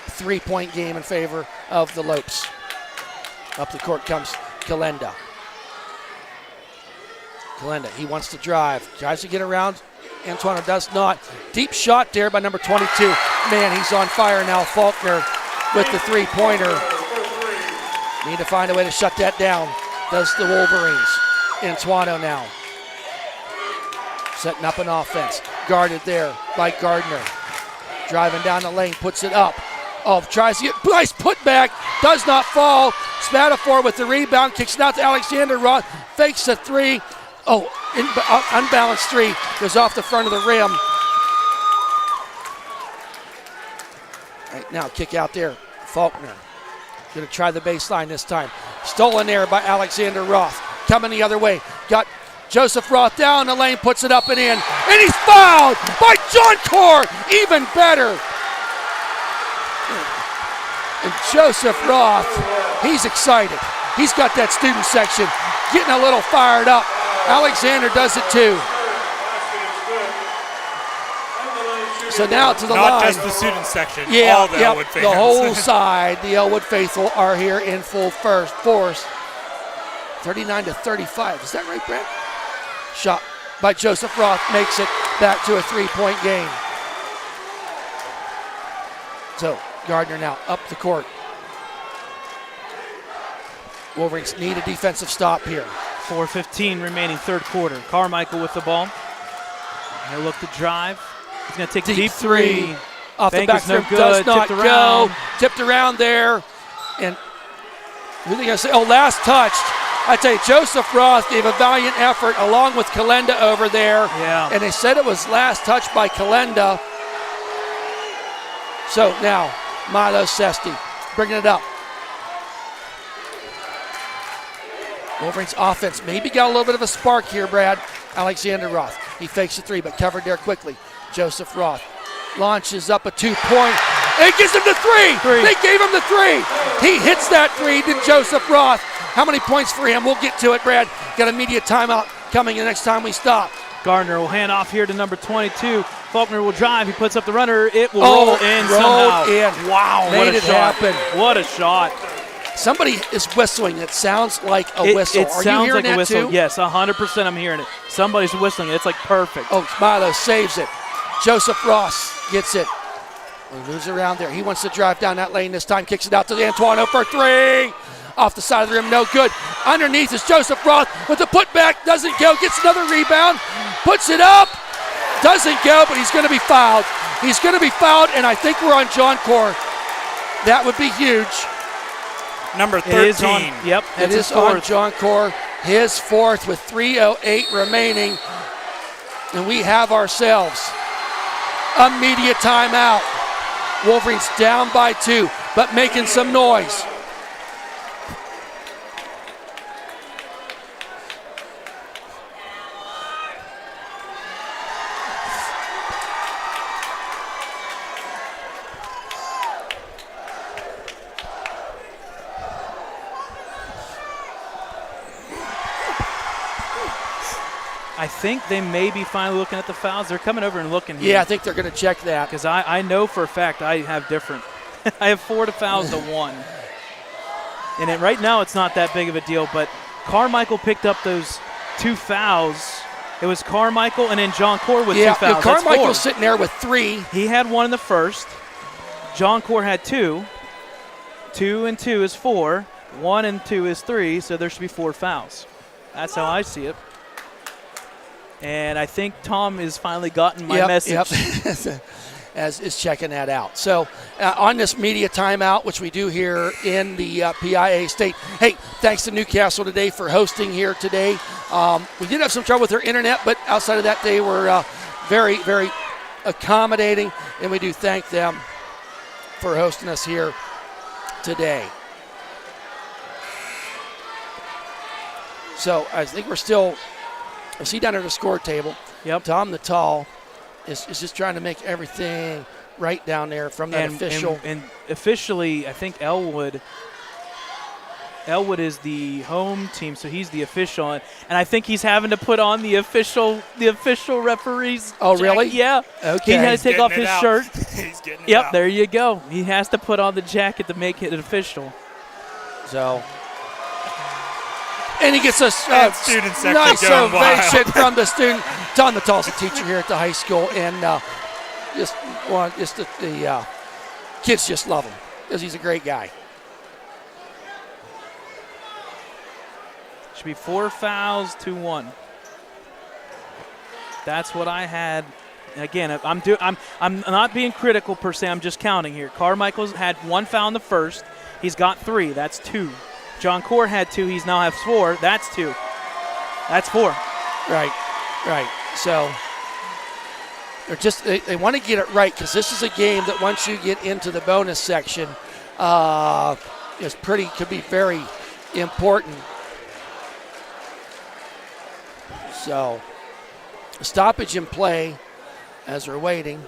3-point game in favor of the Lopes. Up the court comes Kalenda. Kalenda, he wants to drive. Tries to get around. Antuano does not. Deep shot there by number 22. Man, he's on fire now. Faulkner with the 3-pointer. Need to find a way to shut that down. Does the Wolverines. Antuano now. Setting up an offense. Guarded there by Gardner. Driving down the lane, puts it up. Tries to get nice putback. Does not fall. Spatafor with the rebound. Kicks it out to Alexander Roth. Fakes a 3. Unbalanced 3. Goes off the front of the rim. Right now, kick out there. Faulkner. Going to try the baseline this time. Stolen there by Alexander Roth. Coming the other way. Got Joseph Roth down the lane, puts it up and in. And he's fouled by John Core. Even better. And Joseph Roth, he's excited. He's got that student section getting a little fired up. Alexander does it too. So now to the Not line. just the student section, Yeah, all the yep, Ellwood fans. the whole side, the Ellwood faithful are here in full force. 39-35. Is that right, Brent? Shot by Joseph Roth makes it back to a 3-point game. So Gardner now up the court. Wolverines need a defensive stop here. 4:15 remaining third quarter. Carmichael with the ball. He'll look to drive. He's going to take a deep three. Off the Bank back is no rim, good. does not Tipped go. around. Tipped around there. And who are they going to say? Oh, last touched. I tell you, Joseph Roth gave a valiant effort along with Kalenda over there. Yeah. And they said it was last touched by Kalenda. So now, Milo Sesti bringing it up. Wolverines offense maybe got a little bit of a spark here, Brad. Alexander Roth. He fakes a three, but covered there quickly. Joseph Roth launches up a 2-point. It gives him the three. They gave him the three. He hits that three to Joseph Roth. How many points for him? We'll get to it, Brad. Got a media timeout coming the next time we stop. Gardner will hand off here to number 22. Faulkner will drive. He puts up the runner. It will roll in somehow. In. Wow, Made what a it shot. happen. What a shot. Somebody is whistling. It sounds like a whistle. It Are you sounds hearing like a that whistle. too? Yes, 100% I'm hearing it. Somebody's whistling. It's like perfect. Oh, Milo saves it. Joseph Ross gets it. He moves around there. He wants to drive down that lane this time. Kicks it out to Antoine for three. Off the side of the rim, no good. Underneath is Joseph Roth with the putback. Doesn't go. Gets another rebound. Puts it up. Doesn't go, but he's going to be fouled. He's going to be fouled, and I think we're on John Core. That would be huge. Number 13. It is on, yep, It is on John Core. His fourth with 3:08 remaining. And we have ourselves a media timeout. Wolverines down by 2, but making some noise. I think they may be finally looking at the fouls. They're coming over and looking here. Yeah, I think they're going to check that. Because I know for a fact I have different. I have 4 fouls to 1. And right now it's not that big of a deal, but Carmichael picked up those 2 fouls. It was Carmichael and then John Core with 2 fouls. Yeah, Carmichael's sitting there with 3. He had 1 in the first. John Core had 2. 2 and 2 is 4. 1 and 2 is 3, so there should be 4 fouls. That's how I see it. And I think Tom has finally gotten my message. Yep. As is checking that out. So on this media timeout, which we do here in the PIAA state, hey, thanks to Newcastle today for hosting here today. We did have some trouble with their internet, but outside of that, they were very, very accommodating, and we do thank them for hosting us here today. So I think we're still, I see down at the score table, Yep. Tom the Tall is just trying to make everything right down there from that official. And officially, I think Ellwood is the home team, so he's the official. And I think he's having to put on the official referee's Oh, jacket. really? Yeah. Okay. He had to take off Getting his it out. shirt. He's getting it Yep, out. there you go. He has to put on the jacket to make it official. So, and he gets a And student section nice going wild. ovation from the student. Tom the Tall's a teacher here at the high school, and the kids just love him because he's a great guy. Should be 4 fouls to 1. That's what I had. Again, I'm not being critical per se. I'm just counting here. Carmichael's had 1 foul in the first. He's got 3. That's 2. John Core had 2. He's now has 4. That's 2. That's 4. Right. So they want to get it right because this is a game that once you get into the bonus section, could be very important. So a stoppage in play as we're waiting.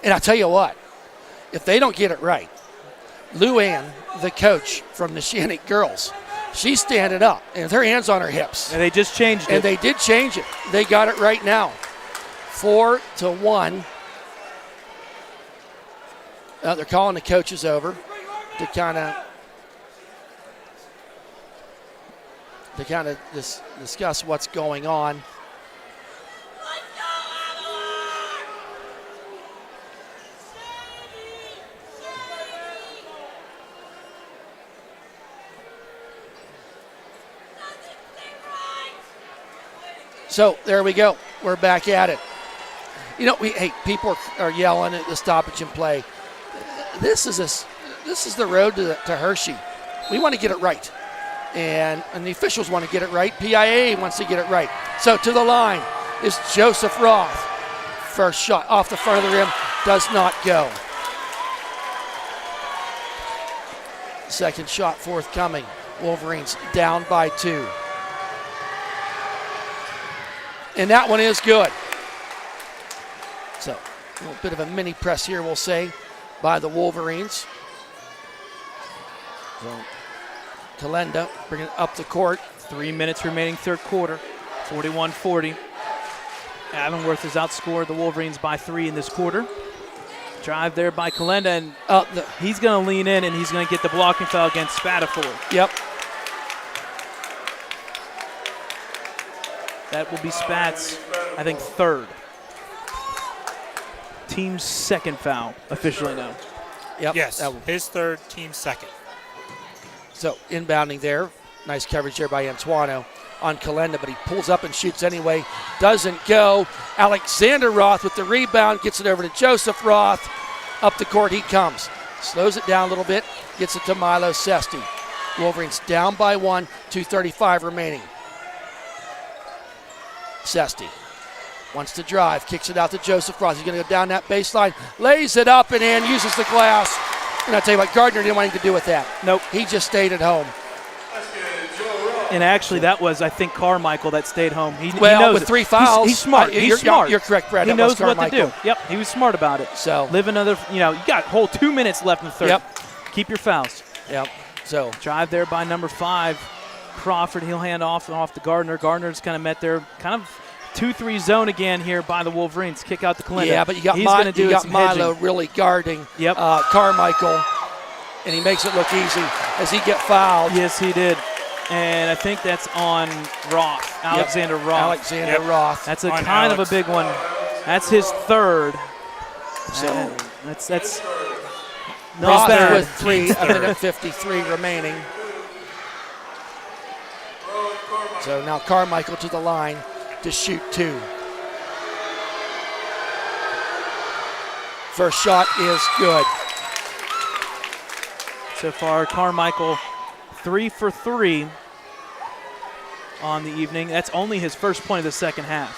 And I'll tell you what, if they don't get it right, Lou Ann, the coach from the Shannick girls, She's standing up, and with her hands on her hips. And they just changed it. And they did change it. They got it right now. 4-1. They're calling the coaches over to kind of discuss what's going on. So there we go. We're back at it. You know, people are yelling at the stoppage and play. This is the road to Hershey. We want to get it right, and the officials want to get it right. PIAA wants to get it right. So to the line is Joseph Roth. First shot off the front of the rim does not go. Second shot forthcoming. Wolverines down by 2. And that one is good. So a little bit of a mini press here, we'll say, by the Wolverines. So Kalenda bringing it up the court. 3 minutes remaining third quarter, 41-40. Avonworth has outscored the Wolverines by 3 in this quarter. Drive there by Kalenda, and he's going to lean in, and he's going to get the blocking foul against Spatafor. Yep. That will be Spats, I think, third. Team's second foul, officially now. Yep. Yes, his third, team second. So inbounding there. Nice coverage there by Antuano on Kalenda, but he pulls up and shoots anyway. Doesn't go. Alexander Roth with the rebound, gets it over to Joseph Roth. Up the court he comes. Slows it down a little bit, gets it to Milo Sesti. Wolverines down by 1, 2:35 remaining. Sesti wants to drive, kicks it out to Joseph Roth. He's going to go down that baseline, lays it up and in, uses the glass. And I'll tell you what, Gardner didn't want anything to do with that. Nope. He just stayed at home. And actually, that was, I think, Carmichael that stayed home. He knows with it. 3 fouls. He's smart. He's smart. You're correct, Brad. He That knows was what to do. Yep, he was smart about it. So live another, you got a whole 2 minutes left in the third. Yep. Keep your fouls. Yep. So drive there by number 5, Crawford. He'll hand off to Gardner. Gardner's kind of met their kind of 2-3 zone again here by the Wolverines. Kick out to Kalenda. Yeah, but you got Milo really guarding Carmichael, and he makes it look easy as he get fouled. Yes, he did. And I think that's on Roth, Alexander Roth. Alexander Roth. That's a kind of a big one. That's his third. So that's Roth bad. with 3, a minute 53 remaining. So now Carmichael to the line to shoot 2. First shot is good. So far, Carmichael 3 for 3 on the evening. That's only his first point of the second half.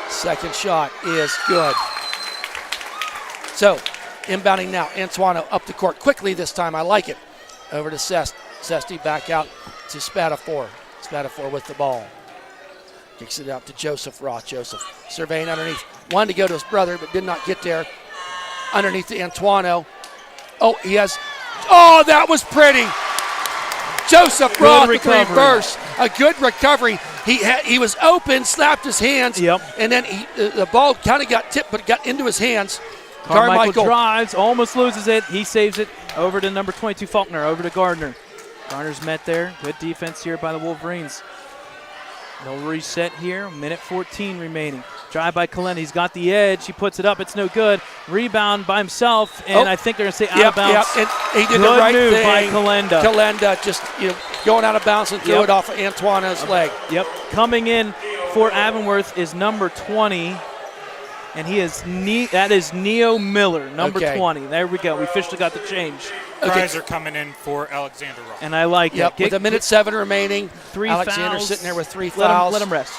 Second shot is good. So, inbounding now. Antuano up the court quickly this time. I like it. Over to Sesti back out to Spatafor. Spatafor with the ball. Kicks it out to Joseph Roth. Joseph surveying underneath. Wanted to go to his brother, but did not get there. Underneath to Antuano. Oh, he has. Oh, that was pretty. Joseph Roth with the reverse. A good recovery. He was open, slapped his hands, and then the ball kind of got tipped, but got into his hands. Carmichael drives, almost loses it. He saves it over to number 22, Faulkner, over to Gardner. Gardner's met there. Good defense here by the Wolverines. No reset here. Minute 14 remaining. Drive by Kalenda. He's got the edge. He puts it up. It's no good. Rebound by himself, and I think they're going to say out of bounds. And he did good the right move thing. By Kalenda. Kalenda just going out of bounds and threw it off of Antuano's leg. Yep. Coming in for Avonworth is number 20, and that is Neo Miller, number 20. There we go. We officially got the change. Guys are coming in for Alexander Roth. And I like it. With a minute 7 remaining. 3 Alexander fouls. sitting there with 3 fouls. Let him rest.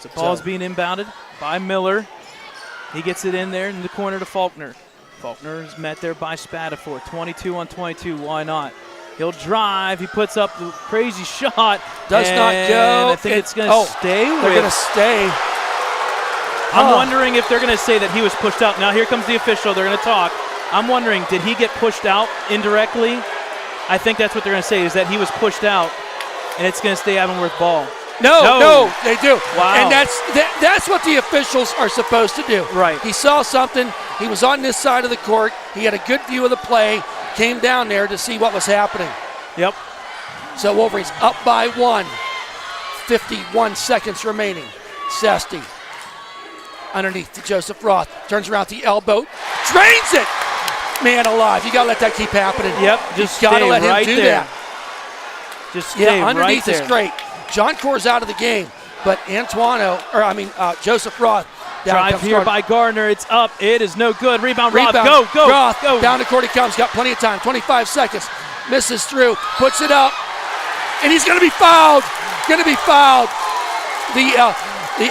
So ball's being inbounded by Miller. He gets it in there in the corner to Faulkner. Faulkner is met there by Spatafor. 22 on 22. Why not? He'll drive. He puts up the crazy shot. Does not go. I think it's going to stay. They're going to stay. I'm wondering if they're going to say that he was pushed out. Now here comes the official. They're going to talk. I'm wondering, did he get pushed out indirectly? I think that's what they're going to say, is that he was pushed out, and it's going to stay Avonworth ball. No, they do. Wow. And that's what the officials are supposed to do. Right. He saw something. He was on this side of the court. He had a good view of the play, came down there to see what was happening. Yep. So Wolverines up by 1. 51 seconds remaining. Sesty underneath to Joseph Roth. Turns around to the elbow. Drains it! Man alive. You got to let that keep happening. Yep. Just got to stay let him right do there. that. Just stay underneath right there. is great. John Corr's out of the game, but Joseph Roth down Drive comes here Roth. by Gardner. It's up. It is no good. Rebound. Rebound. Roth. Go. Roth Go. down the court he comes. Got plenty of time. 25 seconds. Misses through. Puts it up, and he's going to be fouled. The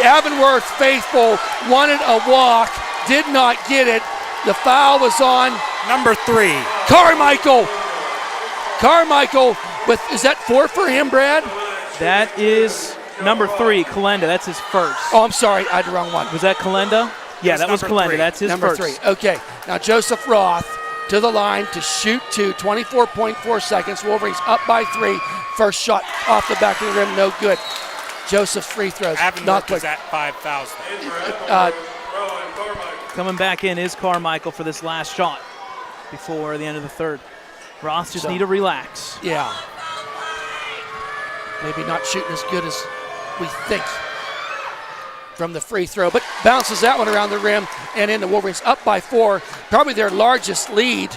Avonworth faithful wanted a walk. Did not get it. The foul was on Number 3. Carmichael with, is that 4 for him, Brad? That is number 3, Kalenda. That's his first. Oh, I'm sorry. I had the wrong one. Was that Kalenda? Yeah, That's that was number Kalenda. 3. That's his Number first. 3. Okay. Now Joseph Roth to the line to shoot 24.4 seconds. Wolverines up by 3. First shot off the back of the rim, no good. Joseph's free throws, not Avonworth quick. is at 5,000. Coming back in is Carmichael for this last shot before the end of the third. Roth just need to relax. Yeah. Maybe not shooting as good as we think from the free throw, but bounces that one around the rim and in. The Wolverines up by 4, probably their largest lead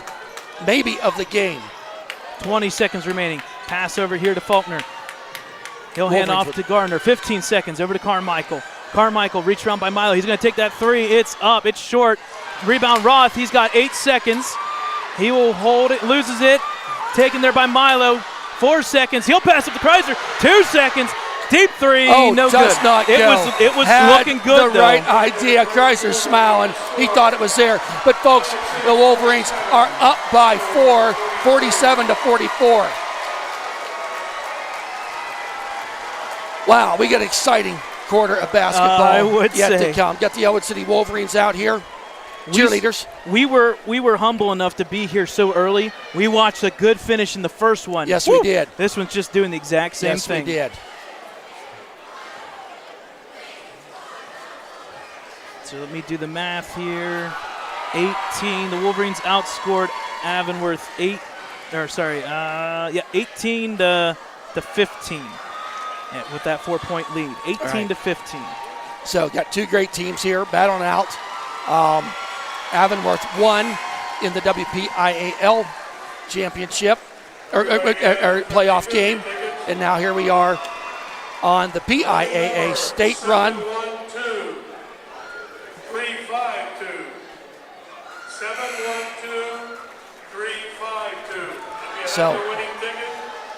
maybe of the game. 20 seconds remaining. Pass over here to Faulkner. He'll hand off to Gardner. 15 seconds over to Carmichael. Carmichael reached around by Milo. He's going to take that 3. It's up. It's short. Rebound Roth. He's got 8 seconds. He will hold it. Loses it. Taken there by Milo. 4 seconds. He'll pass up to Kreiser. 2 seconds. Deep 3. No does good. not it go. It was Had looking good, the though. right idea. Kreiser's smiling. He thought it was there. But, folks, the Wolverines are up by 4, 47-44. Wow, we got an exciting quarter of basketball I would yet say. to come. Got the Ellwood City Wolverines out here. Cheerleaders. We were humble enough to be here so early. We watched a good finish in the first one. Yes, we did. This one's just doing the exact same thing. Yes, we did. So let me do the math here. 18. The Wolverines outscored Avonworth 18 to 15. Yeah, with that 4-point lead. 18 to 15. So got 2 great teams here battling out. Avonworth won in the WPIAL championship or playoff game, and now here we are on the PIAA state run. 712, 352. 712, 352. If you So, have a winning ticket,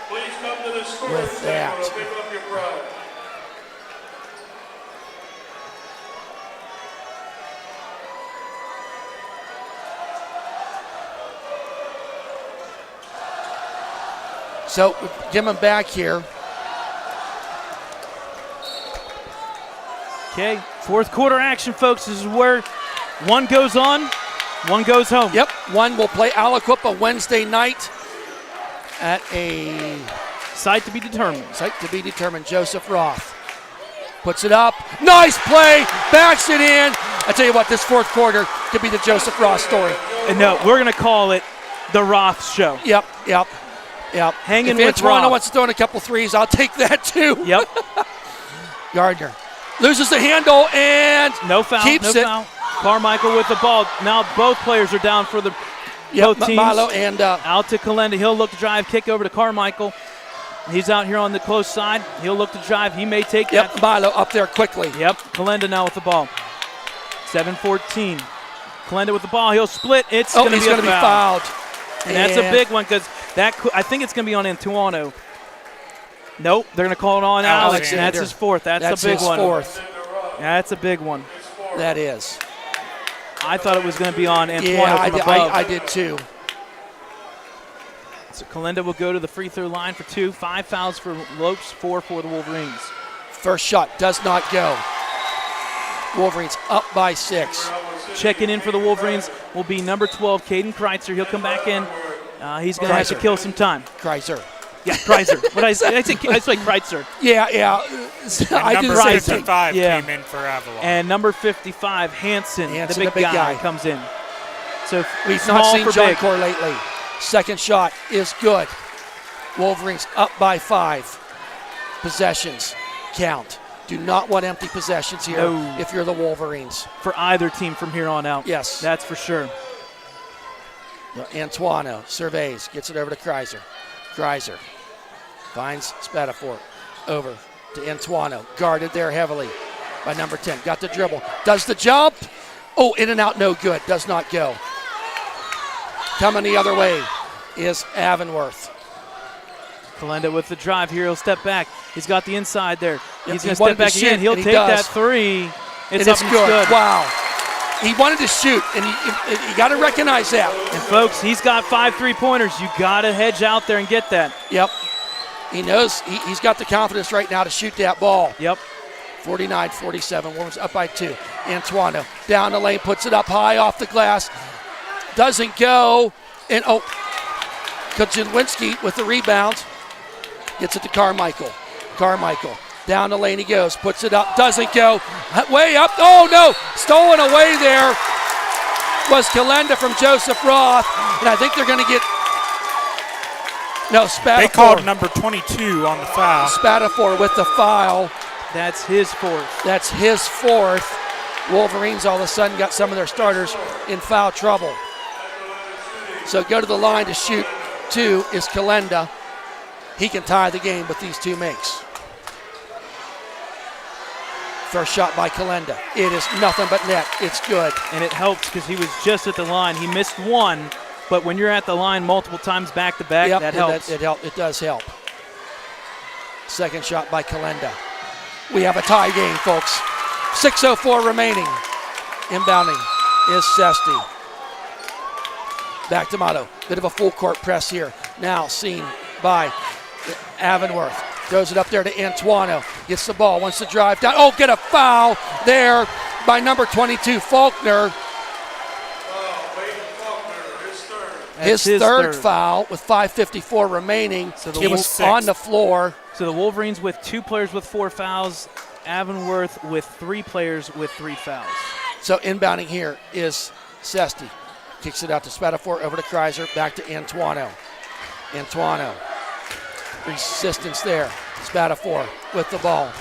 please come to the scoring with that. table to pick up your prize. So give them back here. Okay, fourth quarter action, folks. This is where one goes on, one goes home. Yep, one will play Aliquippa Wednesday night at a Site to be determined. site to be determined. Joseph Roth puts it up. Nice play, backs it in. I tell you what, this fourth quarter could be the Joseph Roth story. And no, we're going to call it the Roth Show. Yep. Hanging if with Antoine Roth. wants to throw in a couple threes, I'll take that too. Yep. Gardner loses the handle and No foul. keeps no it. foul. Carmichael with the ball. Now both players are down for the both teams. Milo and Out to Kalenda. He'll look to drive, kick over to Carmichael. He's out here on the close side. He'll look to drive. He may take that. Milo up there quickly. Yep, Kalenda now with the ball. 7-14. Kalenda with the ball. He'll split. It's going to he's be going to be foul. fouled. And that's a big one because I think it's going to be on Antuano. Nope, they're going to call it on Alex, and that's his fourth. That's a big his one. fourth. That's a big one. That is. I thought it was going to be on Antuano Yeah, from above. I did too. So Kalenda will go to the free throw line for 2. 5 fouls for Lopes, 4 for the Wolverines. First shot does not go. Wolverines up by 6. Checking in for the Wolverines will be number 12, Caden Kreitzer. He'll come back in. He's going to have to kill some time. Kreiser. Yeah, Kreiser. What I say? I say Kreiser. Yeah. I do number the same thing. 55 Yeah. came in for Avalon. And number 55, Hansen, Hansen, the big guy, comes in. So We've small not seen for John big. Core lately. Second shot is good. Wolverines up by 5. Possessions count. Do not want empty possessions here No. if you're the Wolverines. For either team from here on out. Yes. That's for sure. Antuano surveys, gets it over to Kreiser. Kreiser finds Spatafor over to Antuano. Guarded there heavily by number 10. Got the dribble. Does the jump. Oh, in and out, no good. Does not go. Coming the other way is Avonworth. Kalenda with the drive here. He'll step back. He's got the inside there. He's he going to wanted step back to shoot, again. He'll and he take does. that three. It's And up and good. Wow. He wanted to shoot, and you got to recognize that. And folks, he's got 5 3-pointers. You got to hedge out there and get that. Yep. He knows he's got the confidence right now to shoot that ball. Yep. 49-47. Wolverines up by 2. Antuano down the lane, puts it up high off the glass. Doesn't go. And Kojinwinski with the rebound. Gets it to Carmichael. Carmichael. Down the lane he goes. Puts it up. Doesn't go. Way up. Oh, no. Stolen away there was Kalenda from Joseph Roth. And I think they're going to get... No, Spatafor. They called number 22 on the foul. Spatafor with the foul. That's his fourth. That's his 4th. Wolverines all of a sudden got some of their starters in foul trouble. So go to the line to shoot 2 is Kalenda. He can tie the game with these 2 makes. First shot by Kalenda. It is nothing but net. It's good. And it helps because he was just at the line. He missed one, but when you're at the line multiple times back to back, Yep, that helps. It does help. Second shot by Kalenda. We have a tie game, folks. 6:04 remaining. Inbounding is Sesti. Back to Motto. Bit of a full court press here. Now seen by Avonworth. Throws it up there to Antuano. Gets the ball, wants to drive down. Oh, get a foul there by number 22, Faulkner. His third foul with 5:54 remaining. So the it was Wolves on sixth. the floor. So the Wolverines with 2 players with 4 fouls, Avonworth with 3 players with 3 fouls. So inbounding here is Sesti. Kicks it out to Spatafor, over to Kreiser, back to Antuano. Antuano. Resistance there. Spatafor with the ball.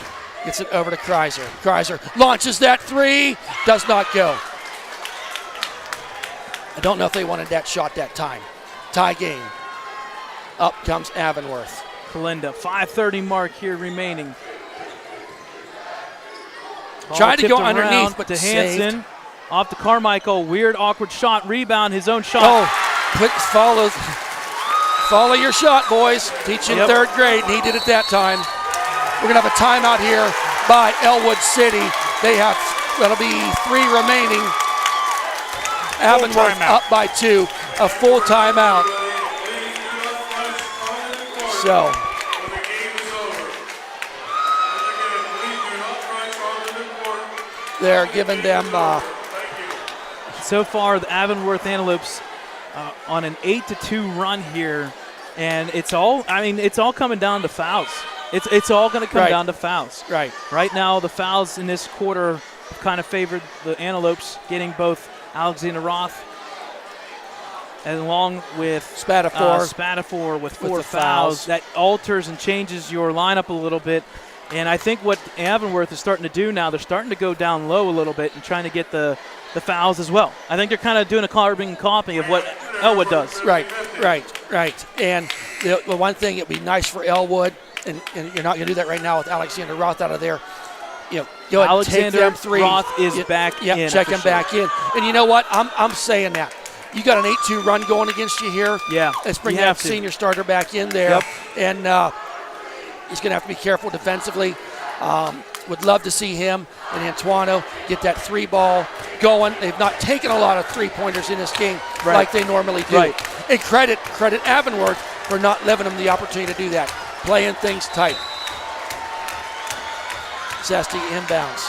Gets it over to Kreiser. Kreiser launches that 3. Does not go. I don't know if they wanted that shot that time. Tie game. Up comes Avonworth. Kalenda, 5:30 mark here remaining. Ball Tried to tipped go around underneath, but to saved. Hansen. Off to Carmichael. Weird, awkward shot. Rebound. His own shot. Oh, follow your shot, boys. Teaching Yep. 3rd grade, and he did it that time. We're going to have a timeout here by Ellwood City. That'll be 3 remaining. Avonworth timeout. up by 2. A full timeout. So, they're giving them So far, the Avonworth Antelopes on an 8-2 run here, and it's all coming down to fouls. It's all going to come Right. down to fouls. right. Right now, the fouls in this quarter kind of favored the Antelopes, getting both Alexander Roth and along with Spatafor with 4 the fouls. fouls. That alters and changes your lineup a little bit. And I think what Avonworth is starting to do now, they're starting to go down low a little bit and trying to get the fouls as well. I think they're kind of doing a carbon copy of what Ellwood does. Right. And the one thing, it'd be nice for Ellwood, and you're not going to do that right now with Alexander Roth out of there. Go ahead and take Alexander them 3. Roth is back in. Check for him sure. back in. And you know what? I'm saying that. You got an 8-2 run going against you here. Yeah. Let's bring you that have to. senior starter back in there. Yep. And he's going to have to be careful defensively. Would love to see him and Antuano get that 3 ball going. They've not taken a lot of 3-pointers in this game like they normally do. Right. And credit Avonworth for not leaving them the opportunity to do that. Playing things tight. Sesti inbounds.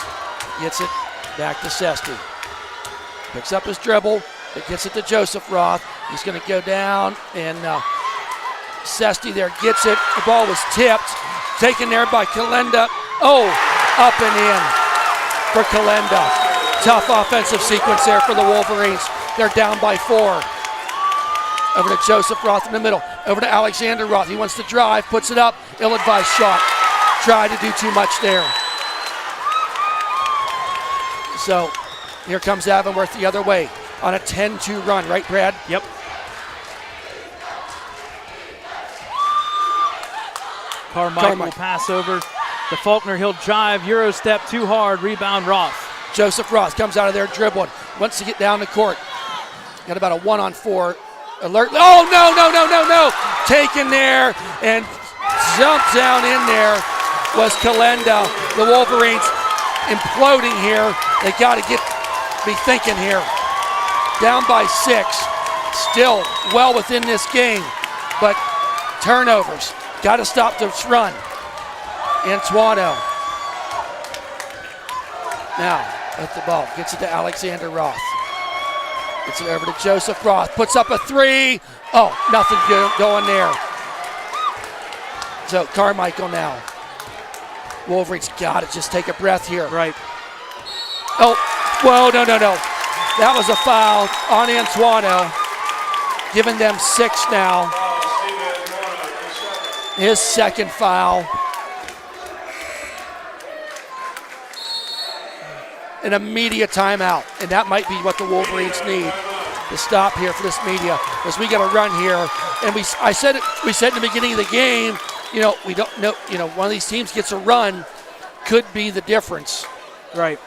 Gets it back to Sesti. Picks up his dribble. It gets it to Joseph Roth. He's going to go down, and Sesti there gets it. The ball was tipped, taken there by Kalenda. Oh, up and in for Kalenda. Tough offensive sequence there for the Wolverines. They're down by 4. Over to Joseph Roth in the middle. Over to Alexander Roth. He wants to drive, puts it up. Ill-advised shot. Tried to do too much there. So here comes Avonworth the other way on a 10-2 run, right, Brad? Yep. Carmichael will pass over the Faulkner. He'll drive, Euro step too hard, rebound Roth. Joseph Roth comes out of there dribbling, wants to get down the court. Got about a 1-on-4 alert. Oh, no. Taken there and jumped down in there was Kalenda. The Wolverines imploding here. They got to be thinking here. Down by 6. Still well within this game, but turnovers. Got to stop this run. Antuano. Now, at the ball, gets it to Alexander Roth. Gets it over to Joseph Roth, puts up a 3. Oh, nothing going there. So Carmichael now. Wolverines got to just take a breath here. Right. Oh, whoa, no. That was a foul on Antuano, giving them 6 now. His second foul. An immediate timeout, and that might be what the Wolverines need to stop here for this media, because we got to run here. And we said in the beginning of the game, we don't know, one of these teams gets a run, could be the difference. Right.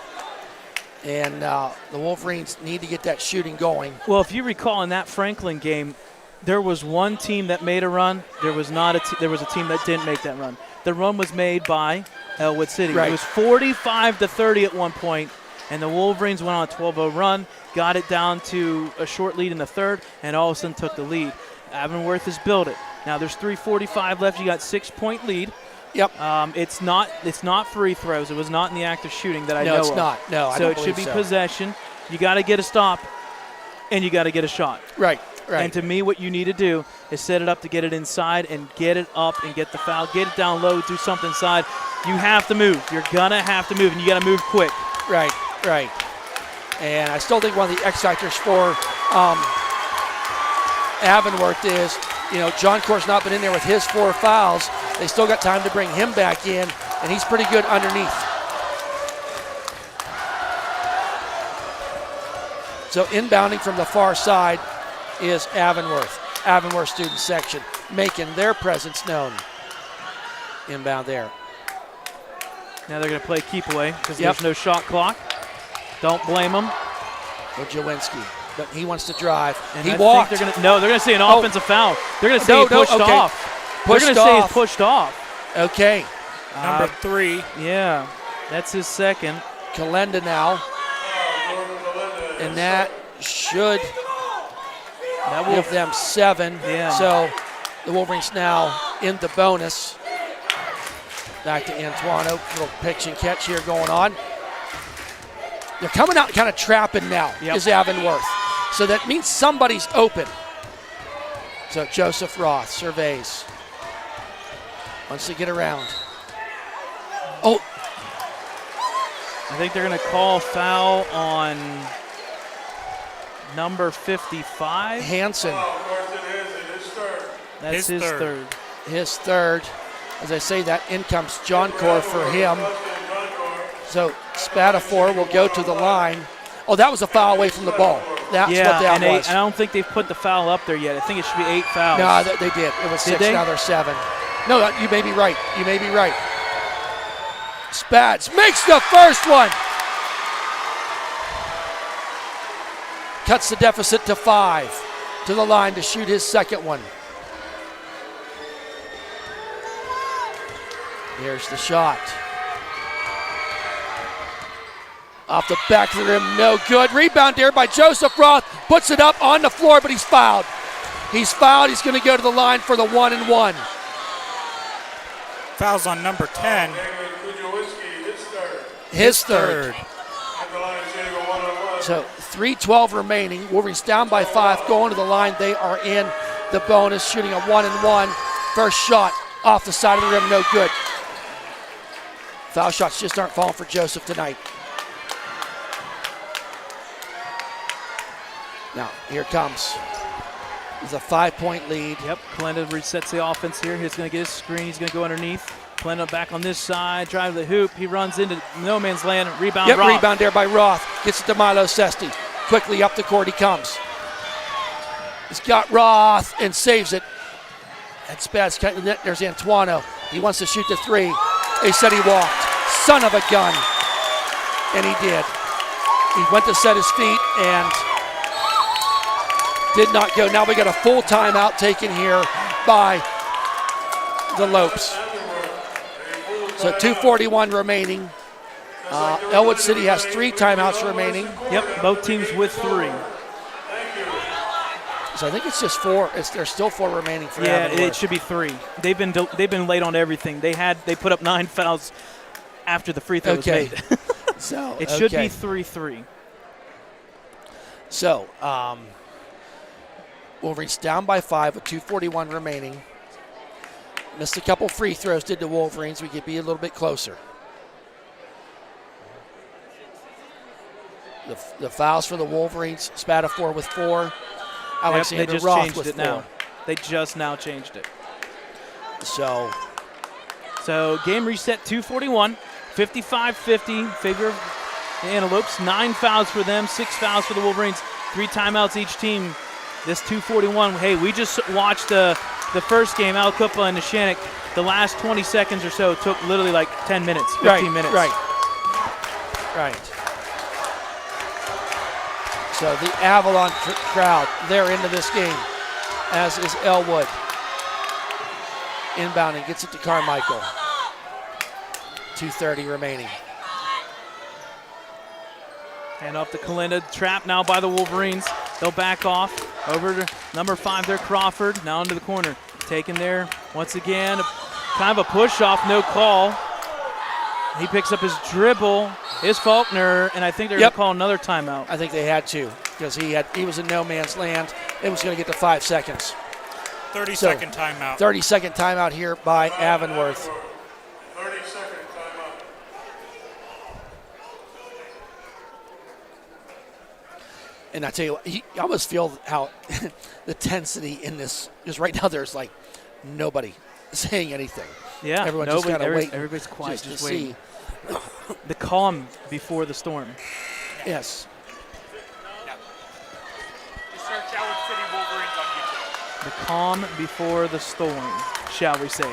And the Wolverines need to get that shooting going. Well, if you recall in that Franklin game, there was one team that made a run. There was there was a team that didn't make that run. The run was made by Ellwood City. Right. It was 45-30 at one point, and the Wolverines went on a 12-0 run, got it down to a short lead in the third, and all of a sudden took the lead. Avonworth has built it. Now there's 3:45 left. You got 6-point lead. Yep. It's not free throws. It was not in the act of shooting that I know of. No, it's not. No, I don't So it should be believe possession. You got to get a stop, and you got to get a shot. Right. And to me, what you need to do is set it up to get it inside and get it up and get the foul. Get it down low, do something inside. You have to move. You're going to have to move, and you got to move quick. Right. And I still think one of the X factors for Avonworth is, John Corr's not been in there with his 4 fouls. They still got time to bring him back in, and he's pretty good underneath. So inbounding from the far side is Avonworth student section, making their presence known. Inbound there. Now they're going to play keep away because there's no shot clock. Don't blame them. Ojawinski, but he wants to drive. And he I walked. Think they're going to say an offensive foul. They're going to say he pushed off. They're going to say he's pushed off. Okay. Number 3. Yeah, that's his second. Kalenda now. And that should give them 7. Yeah. So the Wolverines now in the bonus. Back to Antuano. Little pitch and catch here going on. They're coming out kind of trapping now, is Avonworth. So that means somebody's open. So Joseph Roth surveys. Wants to get around. Oh. I think they're going to call foul on number 55. Hansen. That's his third. His third. As I say that, in comes John Corr for him. So Spatafor will go to the line. Oh, that was a foul away from the ball. That's what that was. I don't think they've put the foul up there yet. I think it should be 8 fouls. No, they did. It was 6, now they're 7. No, you may be right. Spats makes the first one. Cuts the deficit to 5. To the line to shoot his second one. Here's the shot. Off the back of the rim, no good. Rebound there by Joseph Roth. Puts it up on the floor, but he's fouled. He's going to go to the line for the 1-and-1. Fouls on number 10. His third. So 3:12 remaining. Wolverines down by 5, going to the line. They are in the bonus, shooting a 1-and-1. First shot off the side of the rim, no good. Foul shots just aren't falling for Joseph tonight. Now, here comes. It's a 5-point lead. Yep, Kalenda resets the offense here. He's going to get his screen. He's going to go underneath. Kalenda back on this side, drive the hoop. He runs into no man's land. Rebound, Yep, Roth. rebound there by Roth. Gets it to Milo Sesti. Quickly up the court he comes. He's got Roth and saves it. And Spaz cut the net. There's Antuano. He wants to shoot the 3. They said he walked. Son of a gun. And he did. He went to set his feet and did not go. Now we got a full timeout taken here by the Lopes. So 2:41 remaining. Ellwood City has 3 timeouts remaining. Yep, both teams with 3. So I think it's just 4. There's still 4 remaining for Yeah, Avonworth. it should be 3. They've been late on everything. They put up 9 fouls after the free throw was made. So it should be 3-3. So Wolverines down by 5 with 2:41 remaining. Missed a couple free throws, did the Wolverines. We could be a little bit closer. The fouls for the Wolverines, Spatafor with 4. Alexander they just Roth changed with it 4. now. They just now changed it. So game reset 2:41, 55-50, favor of the Antelopes. 9 fouls for them, 6 fouls for the Wolverines, 3 timeouts each team. This 2:41, hey, we just watched the first game, Alcupa and Neshannock. The last 20 seconds or so took literally like 10 minutes, 15 minutes. Right. So the Avalon crowd, they're into this game, as is Ellwood. Inbounding, gets it to Carmichael. 2:30 remaining. Hand off to Kalenda. Trapped now by the Wolverines. They'll back off. Over to number 5 there, Crawford. Now into the corner. Taken there once again. Kind of a push off, no call. He picks up his dribble. Is Faulkner, and I think they're going to call another timeout. I think they had to, because he was in no man's land. It was going to get to 5 seconds. 30-second timeout. 30-second timeout here by Avonworth. 30-second timeout. And I tell you what, I almost feel how the tensity in this, because right now there's like nobody saying anything. Yeah, Everyone's just got to wait. Everybody's quiet, just waiting. see. The calm before the storm. Yes. Just search Ellwood City Wolverines on YouTube. The calm before the storm, shall we say.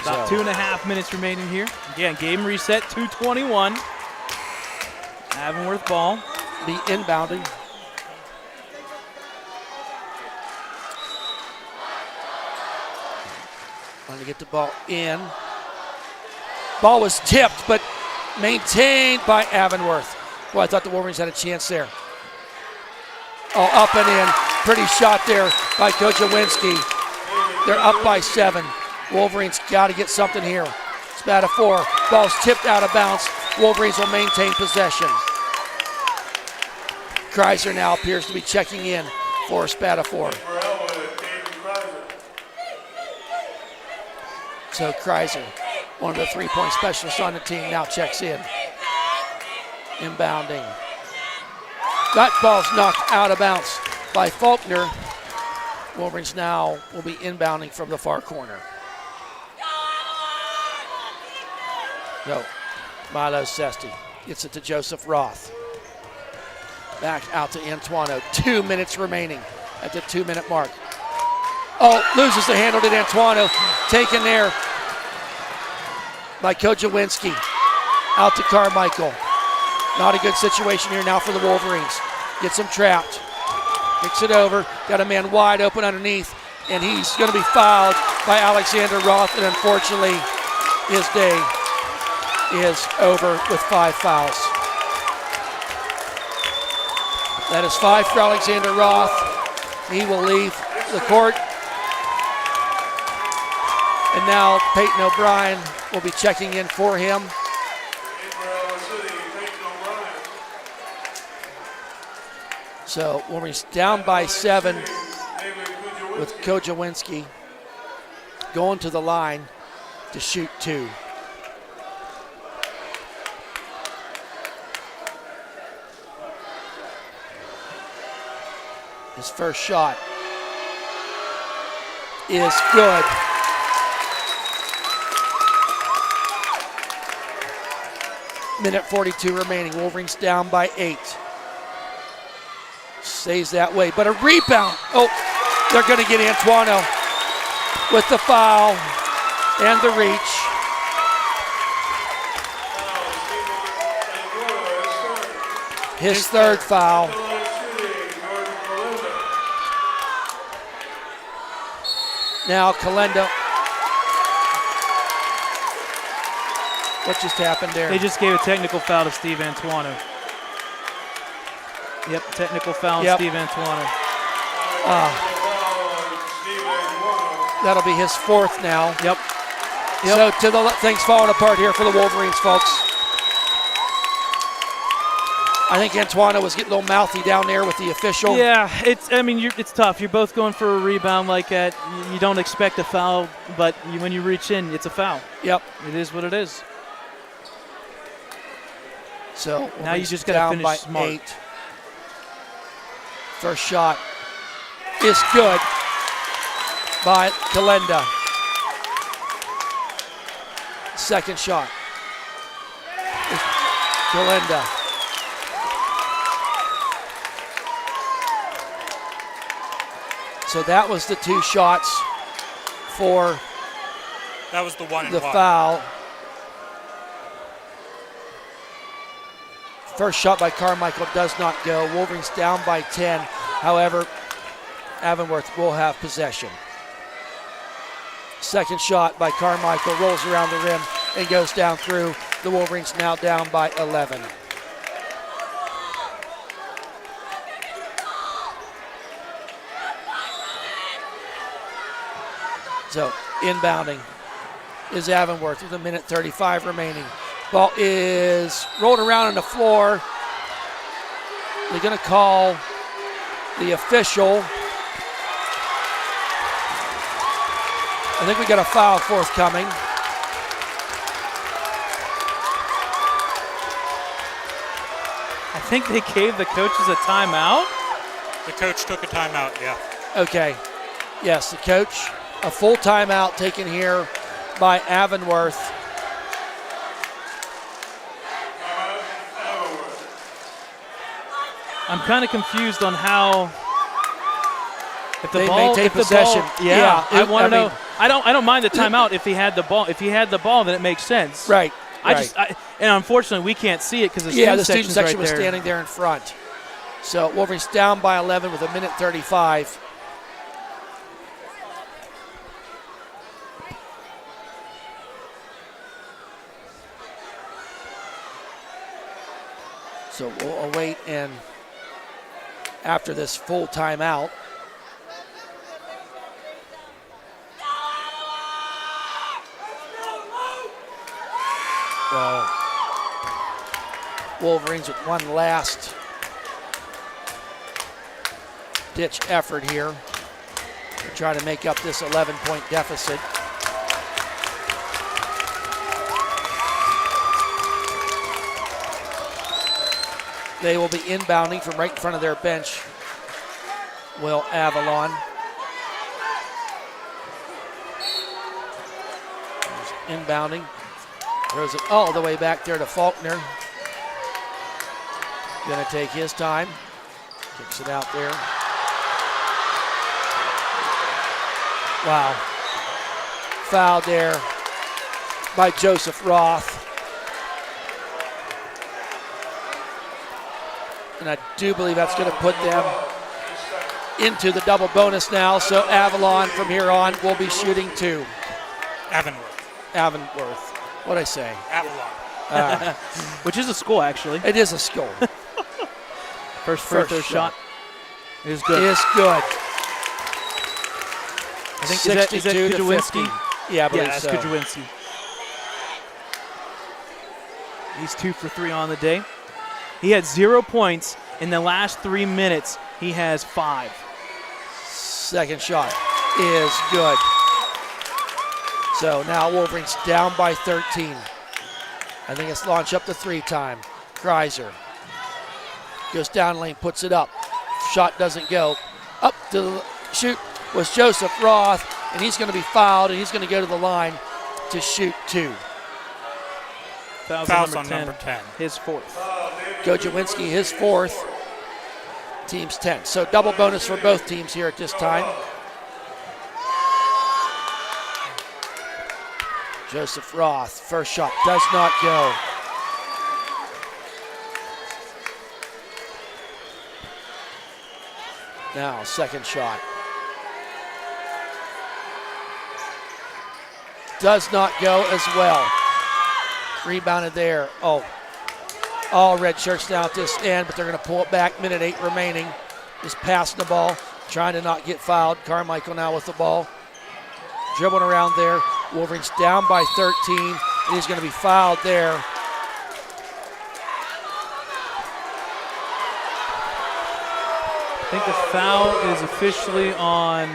About 2.5 minutes remaining here. Again, game reset, 2:21. Avonworth ball. Be inbounding. Trying to get the ball in. Ball was tipped, but maintained by Avonworth. Boy, I thought the Wolverines had a chance there. Oh, up and in. Pretty shot there by Kojawinski. They're up by 7. Wolverines got to get something here. Spatafor. Ball's tipped out of bounds. Wolverines will maintain possession. Kreiser now appears to be checking in for Spatafor. So Kreiser, one of the 3-point specialists on the team, now checks in. Inbounding. That ball's knocked out of bounds by Faulkner. Wolverines now will be inbounding from the far corner. No, Milo Sesti gets it to Joseph Roth. Back out to Antuano. 2 minutes remaining at the 2-minute mark. Oh, loses the handle to Antuano. Taken there by Kojawinski. Out to Carmichael. Not a good situation here now for the Wolverines. Gets him trapped. Kicks it over. Got a man wide open underneath. And he's going to be fouled by Alexander Roth. And unfortunately, his day is over with 5 fouls. That is 5 for Alexander Roth. He will leave the court. And now Peyton O'Brien will be checking in for him. So Wolverines down by 7 with Kojawinski going to the line to shoot 2. His first shot is good. Minute 42 remaining. Wolverines down by 8. Stays that way, but a rebound. Oh, they're going to get Antuano with the foul and the reach. His third foul. Now Kalenda. What just happened there? They just gave a technical foul to Steve Antuano. Yep, technical foul on Steve Antuano. That'll be his 4th now. Yep. So things falling apart here for the Wolverines, folks. I think Antuano was getting a little mouthy down there with the official. Yeah, it's tough. You're both going for a rebound like that. You don't expect a foul, but when you reach in, it's a foul. Yep. It is what it is. So now you just got to finish by smart. 8. First shot is good by Kalenda. Second shot is Kalenda. So that was the 2 shots for That was the one and the one. foul. First shot by Carmichael does not go. Wolverines down by 10. However, Avonworth will have possession. Second shot by Carmichael rolls around the rim and goes down through. The Wolverines now down by 11. So inbounding is Avonworth with 1:35 remaining. Ball is rolled around on the floor. They're going to call the official. I think we got a foul forthcoming. I think they gave the coaches a timeout. The coach took a timeout, yeah. Okay. Yes, the coach. A full timeout taken here by Avonworth. I'm kind of confused on how. If the They ball, maintain if the possession. ball, yeah, I want to I know. mean- I don't mind the timeout if he had the ball. If he had the ball, then it makes sense. Right. And unfortunately we can't see it because the Yeah, student the student section's section right was there. standing there in front. So Wolverines down by 11 with 1:35. So we'll await, and after this full timeout, well, Wolverines with one last ditch effort here to try to make up this 11-point deficit. They will be inbounding from right in front of their bench. Will Avalon. There's inbounding. Throws it all the way back there to Faulkner. Gonna take his time. Kicks it out there. Wow. Foul there by Joseph Roth. And I do believe that's going to put them into the double bonus now. So Avalon from here on will be shooting 2. Avonworth. What'd I say? Avalon. Which is a school, actually. It is a score. First First shot is good. Is good. I think 62 is that to Kujawinski? 50. Yeah, I believe that's so. Kujawinski. He's 2 for 3 on the day. He had 0 points In the last 3 minutes, he has 5. Second shot is good. So now Wolverines down by 13. I think it's launch up to 3 time. Kreiser goes down lane, puts it up. Shot doesn't go. Up to the shoot was Joseph Roth, and he's going to be fouled, and he's going to go to the line to shoot 2. Fouls on number 10. His 4th. Gojawinski, his 4th. Team's 10. So double bonus for both teams here at this time. Joseph Roth, first shot does not go. Now, second shot. Does not go as well. Rebounded there. Oh, all red shirts now at this end, but they're going to pull it back. Minute 8 remaining. Just passing the ball, trying to not get fouled. Carmichael now with the ball. Dribbling around there. Wolverines down by 13, and he's going to be fouled there. I think the foul is officially on.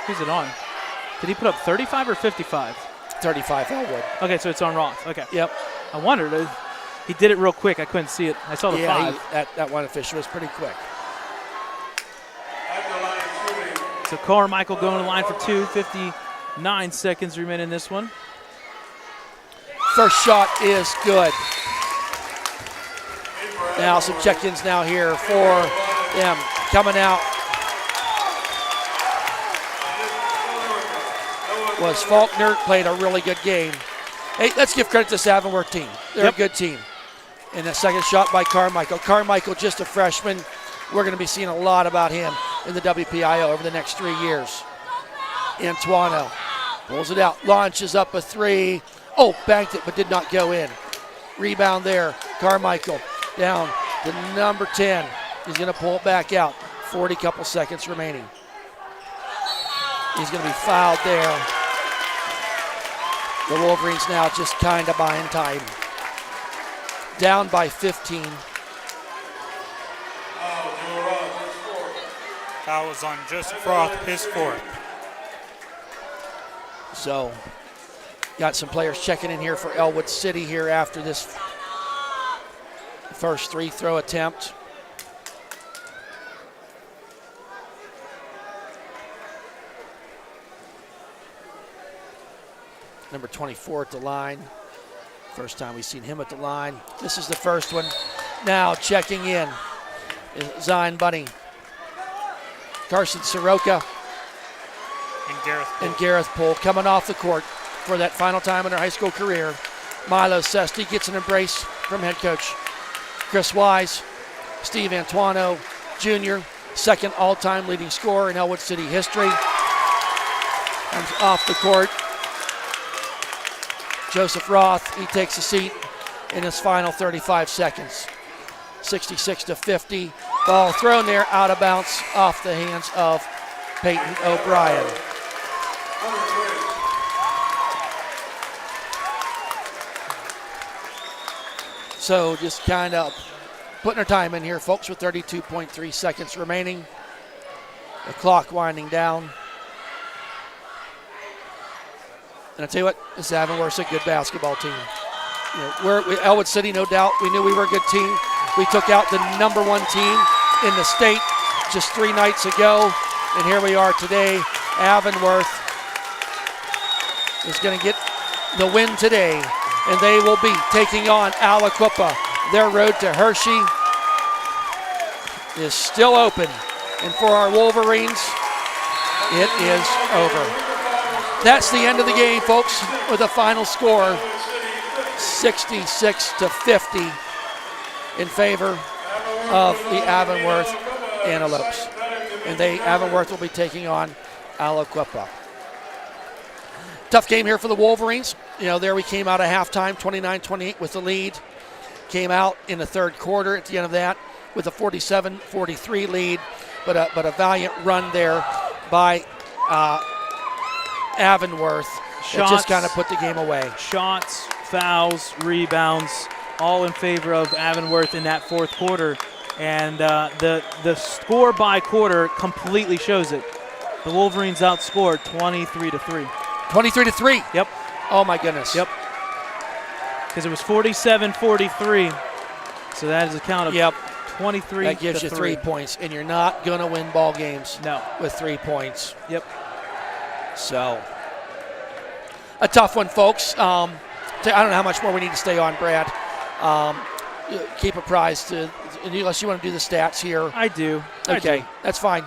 Who's it on? Did he put up 35 or 55? 35 Ellwood. Okay, so it's on Roth. Okay. Yep. I wondered. He did it real quick. I couldn't see it. I saw the 5. That one official was pretty quick. So Carmichael going to the line for 2. 59 seconds remain in this one. First shot is good. Now some check-ins now here for them. Coming out was Faulkner, played a really good game. Hey, let's give credit to this Avonworth team. They're a good team. And the second shot by Carmichael. Carmichael, just a freshman. We're going to be seeing a lot about him in the WPIAA over the next 3 years. Antuano pulls it out, launches up a 3. Oh, banked it, but did not go in. Rebound there. Carmichael down to number 10. He's going to pull it back out. 40 couple seconds remaining. He's going to be fouled there. The Wolverines now just kind of buying time. Down by 15. Foul was on Joseph Roth, his 4th. So, got some players checking in here for Ellwood City here after this first 3 throw attempt. Number 24 at the line. First time we've seen him at the line. This is the first one. Now checking in is Zion Bunny, Carson Soroka, and Gareth Poole coming off the court for that final time in their high school career. Milo Sesti gets an embrace from head coach Chris Wise. Steve Antuano Jr., second all-time leading scorer in Ellwood City history, comes off the court. Joseph Roth, he takes a seat in his final 35 seconds. 66-50. Ball thrown there, out of bounds, off the hands of Peyton O'Brien. So just kind of putting our time in here, folks, with 32.3 seconds remaining. The clock winding down. And I tell you what, this Avonworth's a good basketball team. You know, Ellwood City, no doubt. We knew we were a good team. We took out the number 1 team in the state just 3 nights ago, and here we are today. Avonworth is going to get the win today, and they will be taking on Aliquippa. Their road to Hershey is still open, and for our Wolverines, it is over. That's the end of the game, folks, with a final score 66-50 in favor of the Avonworth Antelopes. And Avonworth will be taking on Aliquippa. Tough game here for the Wolverines. You know, there we came out at halftime, 29-28 with the lead. Came out in the third quarter at the end of that with a 47-43 lead, but a valiant run there by Avonworth. It just kind of put the game away. Shots, fouls, rebounds. all in favor of Avonworth in that fourth quarter. And the score by quarter completely shows it. The Wolverines outscored 23-3. 23-3. Yep. Oh my goodness. Yep. Because it was 47-43. So that is a count of Yep. 23. That gives you 3 points, and you're not going to win ball games No. with 3 points. Yep. So a tough one, folks. I don't know how much more we need to stay on, Brad. Keep apprised, unless you want to do the stats here. I do. Okay, that's fine.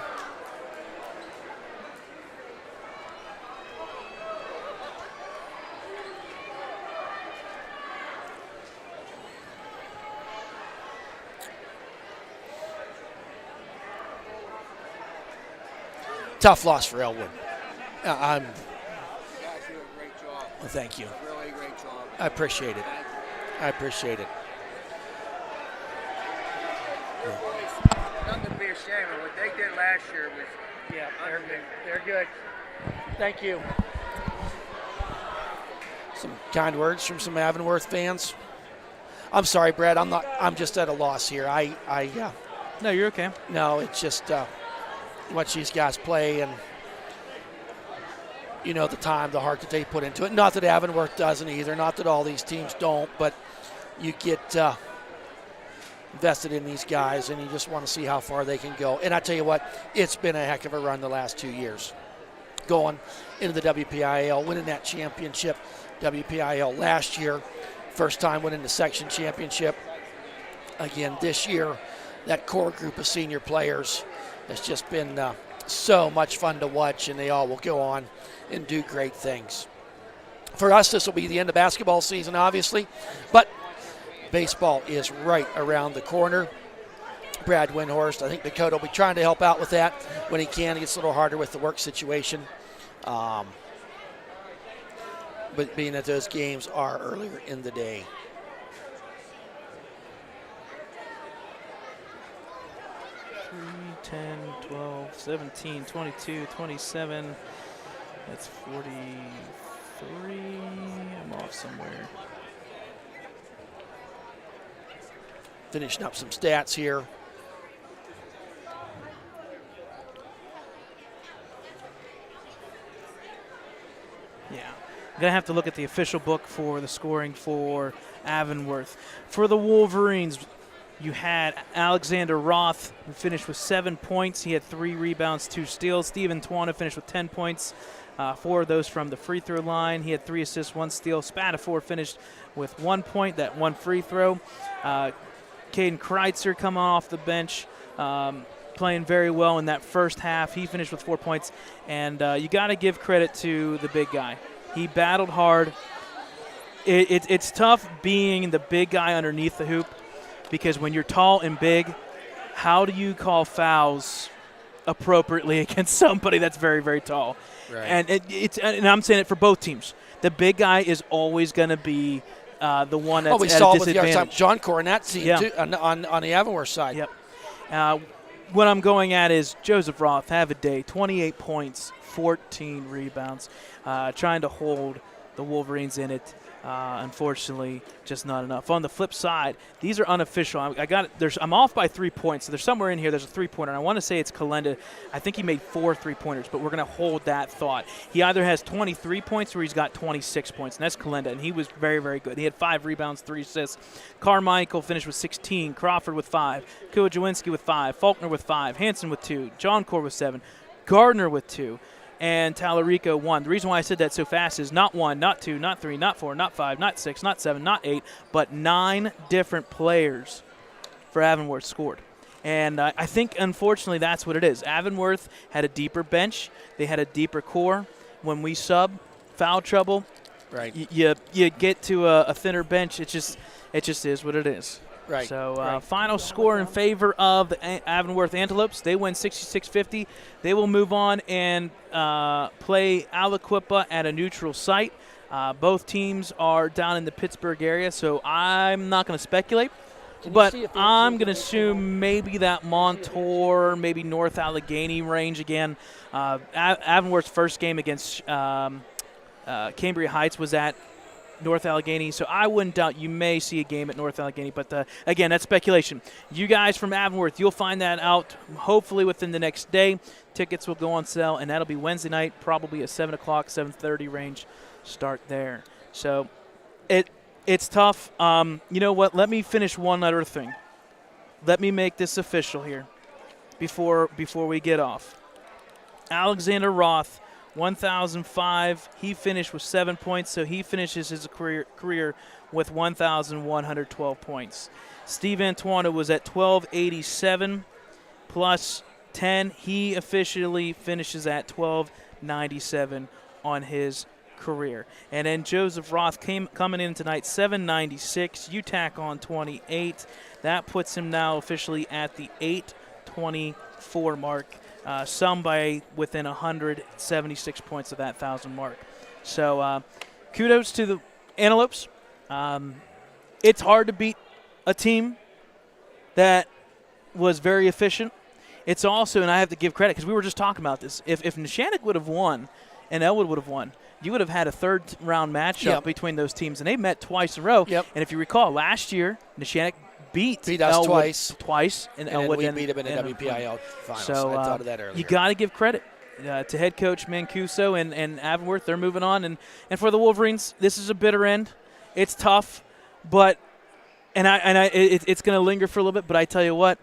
Tough loss for Ellwood. Guys, you did a great job. Well, thank you. Really great job. I appreciate it. I appreciate it. Nothing to be ashamed of. What they did last year was They're good. Thank you. Some kind words from some Avonworth fans. I'm sorry, Brad. I'm just at a loss here. No, you're okay. No, it's just watch these guys play, and you know the time, the heart that they put into it. Not that Avonworth doesn't either. Not that all these teams don't, but you get invested in these guys, and you just want to see how far they can go. And I tell you what, it's been a heck of a run the last 2 years. Going into the WPIAL, winning that championship, WPIAL last year, first time winning the section championship. Again, this year, that core group of senior players has just been so much fun to watch, and they all will go on and do great things. For us, this will be the end of basketball season, obviously, but baseball is right around the corner. Brad Windhorst, I think Dakota will be trying to help out with that when he can. It gets a little harder with the work situation. But being that those games are earlier in the day. Three, 10, 12, 17, 22, 27. That's 43. I'm off somewhere. Finishing up some stats here. Yeah. I'm going to have to look at the official book for the scoring for Avonworth. For the Wolverines, you had Alexander Roth, who finished with 7 points. He had 3 rebounds, 2 steals. Steven Twana finished with 10 points, 4 of those from the free throw line. He had 3 assists, 1 steal. Spatafor finished with 1 point, that 1 free throw. Caden Kreitzer coming off the bench, playing very well in that first half. He finished with 4 points. And you got to give credit to the big guy. He battled hard. It's tough being the big guy underneath the hoop, because when you're tall and big, how do you call fouls appropriately against somebody that's very, very tall? Right. And I'm saying it for both teams. The big guy is always going to be the one that's we at saw a it with disadvantage. John Core in that team, Yeah. too, on the Avonworth side. Yep. What I'm going at is Joseph Roth, have a day, 28 points, 14 rebounds, trying to hold the Wolverines in it. Unfortunately, just not enough. On the flip side, these are unofficial. I'm off by 3 points. So there's somewhere in here. There's a 3-pointer, and I want to say it's Kalenda. I think he made 4 3-pointers, but we're going to hold that thought. He either has 23 points or he's got 26 points, and that's Kalenda, and he was very, very good. He had 5 rebounds, 3 assists. Carmichael finished with 16. Crawford with 5. Kujawinski with 5. Faulkner with 5. Hanson with 2. John Core with 7. Gardner with 2. And Tallarico 1. The reason why I said that so fast is not 1, not 2, not 3, not 4, not 5, not 6, not 7, not 8, but 9 different players for Avonworth scored. And I think, unfortunately, that's what it is. Avonworth had a deeper bench. They had a deeper core. When we sub, foul trouble, Right. you get to a thinner bench. It just is what it is. Right. So right. final score in favor of the Avonworth Antelopes. They win 66-50. They will move on and play Aliquippa at a neutral site. Both teams are down in the Pittsburgh area, so I'm not going to speculate. But I'm going to assume maybe that Montour, maybe North Allegheny range again. Avonworth's first game against Cambria Heights was at North Allegheny, so I wouldn't doubt you may see a game at North Allegheny. But, again, that's speculation. You guys from Avonworth, you'll find that out hopefully within the next day. Tickets will go on sale, and that'll be Wednesday night, probably at 7 o'clock, 7:30 range start there. So it's tough. You know what? Let me finish one other thing. Let me make this official here before we get off. Alexander Roth, 1,005. He finished with 7 points, so he finishes his career with 1,112 points. Steve Antuano was at 1,287 plus 10. He officially finishes at 1,297 on his career. And then Joseph Roth coming in tonight, 796. You tack on 28. That puts him now officially at the 824 mark. Some by within 176 points of that 1,000 mark. So kudos to the Antelopes. It's hard to beat a team that was very efficient. It's also, and I have to give credit because we were just talking about this, if Neshannock would have won and Ellwood would have won, you would have had a third-round matchup between those teams, and they met twice in a row. Yep. And if you recall, last year, Neshannock beat us Ellwood twice, and Ellwood we beat them in the WPIAA finals. So I thought of that earlier. You got to give credit to head coach Mancuso and Avonworth. They're moving on, and for the Wolverines, this is a bitter end. It's tough, but it's going to linger for a little bit. But I tell you what,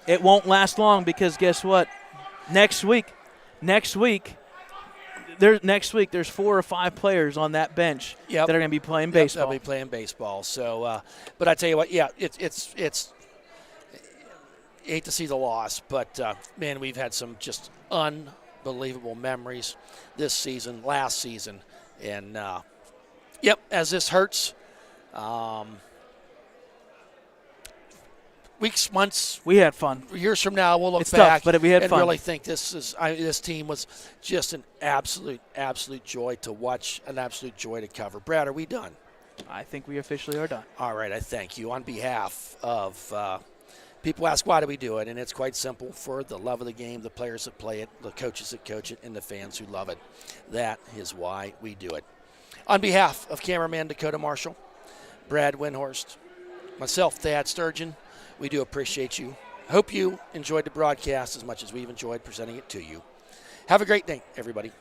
it won't last long because guess what? Next week, there's 4 or 5 players on that bench that are going to be playing baseball. They'll be playing baseball. So, but I tell you what, it's hate to see the loss, but man, we've had some just unbelievable memories this season, last season, and as this hurts. Weeks, months, we had fun. Years from now, we'll look it's back tough, but we had and fun. really think this team was just an absolute joy to watch, an absolute joy to cover. Brad, are we done? I think we officially are done. All right, I thank you. On behalf of people ask why do we do it, and it's quite simple: for the love of the game, the players that play it, the coaches that coach it, and the fans who love it. That is why we do it. On behalf of cameraman Dakota Marshall, Brad Windhorst, myself, Thad Sturgeon, we do appreciate you. Hope you enjoyed the broadcast as much as we've enjoyed presenting it to you. Have a great day, everybody.